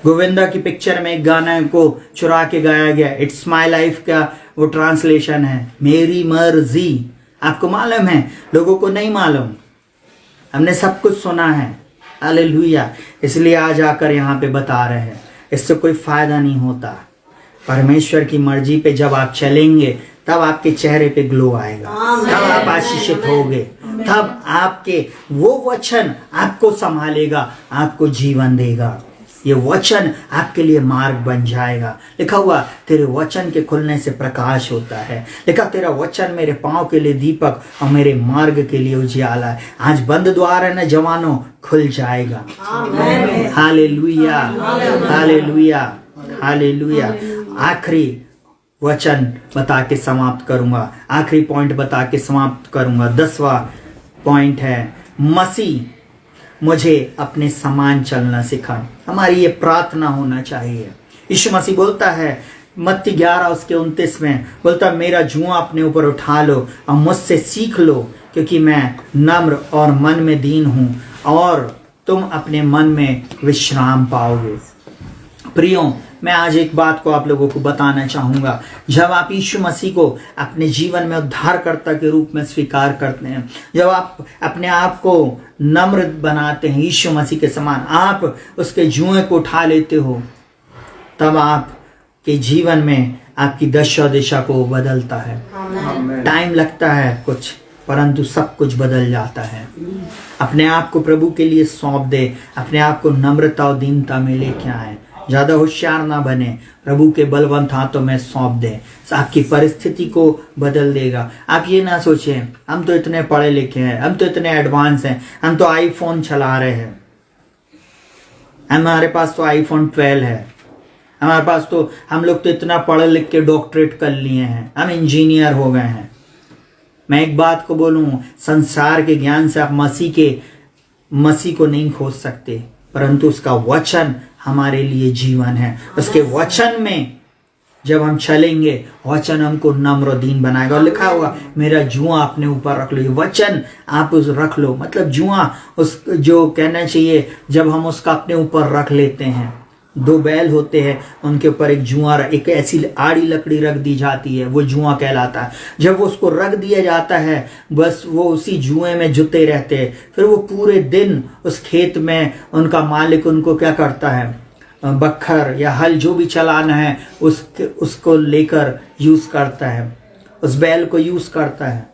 गोविंदा की पिक्चर में एक गाना को चुरा के गाया गया, इट्स माई लाइफ का वो ट्रांसलेशन है, मेरी मर्जी। आपको मालूम है, लोगों को नहीं मालूम। हमने सब कुछ सुना है। हालेलुया। इसलिए आज आकर यहाँ पे बता रहे हैं, इससे कोई फायदा नहीं होता। परमेश्वर की मर्जी पे जब आप चलेंगे तब आपके चेहरे पे ग्लो आएगा, तब आप आशीषित होगे, तब आपके वो वचन आपको संभालेगा, आपको जीवन देगा। ये वचन आपके लिए मार्ग बन जाएगा। लिखा हुआ तेरे वचन के खुलने से प्रकाश होता है। लिखा तेरा वचन मेरे पांव के लिए दीपक और मेरे मार्ग के लिए उजियाला है। आज बंद द्वार है ना जवानों, खुल जाएगा। Hallelujah, hallelujah, hallelujah. आखिरी वचन बता के समाप्त करूंगा, आखिरी पॉइंट बता के समाप्त करूंगा। 10वां पॉइंट है, मसीह मुझे अपने समान चलना सिखाए। हमारी ये प्रार्थना होना चाहिए। यीशु मसीह बोलता है मत्ती 11 उसके 29 में, बोलता मेरा जुआ अपने ऊपर उठा लो और मुझसे सीख लो, क्योंकि मैं नम्र और मन में दीन हूं, और तुम अपने मन में विश्राम पाओगे। प्रियो, मैं आज एक बात को आप लोगों को बताना चाहूँगा। जब आप यीशु मसीह को अपने जीवन में उद्धारकर्ता के रूप में स्वीकार करते हैं, जब आप अपने आप को नम्र बनाते हैं यीशु मसीह के समान, आप उसके जुए को उठा लेते हो, तब आपके जीवन में आपकी दशा दिशा को बदलता है। टाइम लगता है कुछ, परंतु सब कुछ बदल जाता है। अपने आप को प्रभु के लिए सौंप दे, अपने आप को नम्रता और दीनता में लेके आए। ज़्यादा होशियार ना बने, प्रभु के बलवंत हाथों में सौंप दें, आपकी परिस्थिति को बदल देगा। आप ये ना सोचें हम तो इतने पढ़े लिखे हैं, हम तो इतने एडवांस हैं, हम तो आईफोन चला रहे हैं, हमारे पास तो आईफोन 12 है, हमारे पास तो, हम लोग तो इतना पढ़े लिख के डॉक्टरेट कर लिए हैं, हम इंजीनियर हो गए हैं। मैं एक बात को बोलूं, संसार के ज्ञान से आप मसीह को नहीं खोज सकते, परंतु उसका वचन हमारे लिए जीवन है। उसके वचन में जब हम चलेंगे, वचन हमको नम्र और दीन बनाएगा। और लिखा होगा मेरा जुआ अपने ऊपर रख लो, ये वचन आप उस रख लो। मतलब जुआ उस जो कहना चाहिए, जब हम उसका अपने ऊपर रख लेते हैं, 2 बैल होते हैं, उनके ऊपर एक जुआ, एक ऐसी आड़ी लकड़ी रख दी जाती है, वो जुआ कहलाता है। जब वो उसको रख दिया जाता है, बस वो उसी जुए में जुटे रहते हैं। फिर वो पूरे दिन उस खेत में उनका मालिक उनको क्या करता है, बखर या हल जो भी चलाना है उसको लेकर यूज करता है, उस बैल को यूज करता है।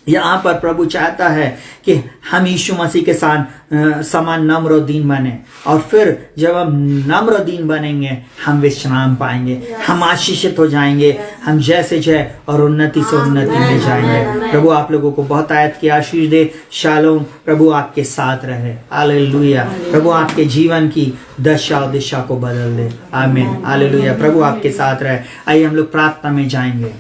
यहाँ पर प्रभु चाहता है कि हम यीशु मसीह के समान नम्र और दीन बने, और फिर जब हम नम्र और दीन बनेंगे, हम विश्राम पाएंगे, हम आशीषित हो जाएंगे, हम जैसे जय और उन्नति से उन्नति में जाएंगे। प्रभु आप लोगों को बहुत आयत की आशीष दे। शालोम। प्रभु आपके साथ रहे। हालेलुया। प्रभु आपके जीवन की दशा और दिशा को बदल दे। आमीन। हालेलुया। प्रभु आपके साथ रहे। आइए हम लोग प्रार्थना में जाएंगे।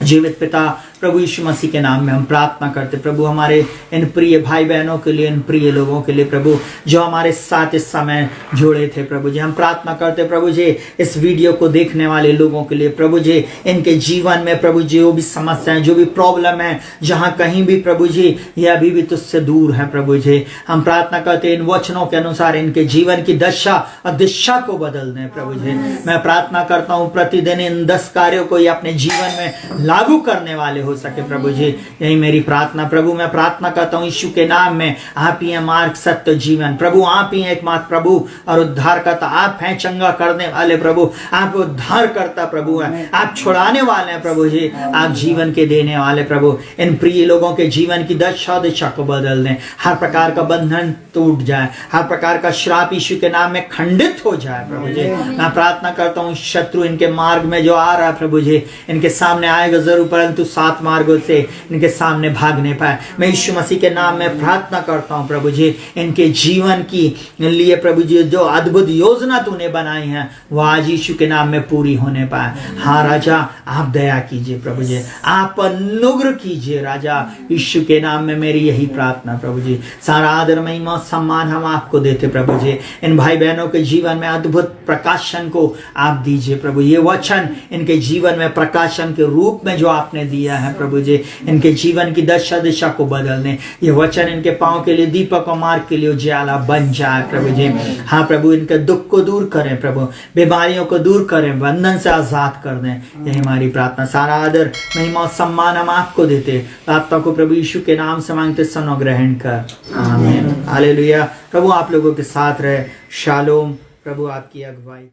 जीवित पिता, प्रभु यीशु मसीह के नाम में हम प्रार्थना करते प्रभु, हमारे इन प्रिय भाई बहनों के लिए, इन प्रिय लोगों के लिए प्रभु, जो हमारे साथ इस समय जुड़े थे प्रभु जी, हम प्रार्थना करते प्रभु जी इस वीडियो को देखने वाले लोगों के लिए प्रभु जी, इनके जीवन में प्रभु जी जो भी समस्याएं, जो भी प्रॉब्लम है, जहाँ कहीं भी प्रभु जी ये अभी भी तुझसे दूर है प्रभु जी, हम प्रार्थना करते इन वचनों के अनुसार इनके जीवन की दशा और दिशा को बदल दें प्रभु जी। मैं प्रार्थना करता हूँ प्रतिदिन इन 10 कार्यों को ये अपने जीवन में लागू करने वाले हो सके प्रभु जी, यही मेरी प्रार्थना प्रभु। मैं प्रार्थना करता हूँ यीशु के नाम में, आप ही हैं मार्ग सत्य जीवन प्रभु, आप ही हैं एकमात्र प्रभु और उद्धार करता, आप हैं चंगा करने वाले प्रभु, आप उद्धार करता प्रभु हैं, आप छुड़ाने वाले हैं प्रभु जी, आप जीवन के देने वाले प्रभु। इन प्रिय लोगों के जीवन की दशा दिशा को बदल दें, हर प्रकार का बंधन टूट जाए, हर प्रकार का श्राप यीशु के नाम में खंडित हो जाए प्रभु जी। मैं प्रार्थना करता हूँ शत्रु इनके मार्ग में जो आ रहा है प्रभु जी, इनके सामने आएगा जरूर, परंतु 7 मार्गों से इनके सामने भाग नहीं पाए। मैं यीशु मसीह के नाम में प्रार्थना करता हूँ प्रभु जी, इनके जीवन की लिए प्रभु जी जो अद्भुत योजना तूने बनाई है वो आज यीशु के नाम में पूरी होने पाए। हाँ राजा, आप दया कीजिए प्रभु जी, आप अनुग्रह कीजिए राजा, यीशु के नाम में मेरी यही प्रार्थना प्रभु जी। सारा आदर महिमा सम्मान हम आपको देते प्रभु जी। इन भाई बहनों के जीवन में अद्भुत प्रकाशन को आप दीजिए प्रभु, ये वचन इनके जीवन में प्रकाशन के रूप में जो आपने दिया है प्रभु जी, इनके जीवन की दशा दिशा को बदलने, ये वचन इनके पांव के लिए दीपक और मार्ग के लिए उजाला बन जाए प्रभु जी। हाँ प्रभु, इनके दुख को दूर करें प्रभु, बीमारियों को दूर करें, बंधन से आजाद कर दें, यही हमारी प्रार्थना। सारा आदर महिमा और सम्मान हम आपको देते, प्रार्थना को प्रभु यीशु के नाम से मांगते, सुनो ग्रहण कर। आमीन। हालेलुया। प्रभु आप लोगों के साथ रहे। शालोम। प्रभु आपकी अगुवाई।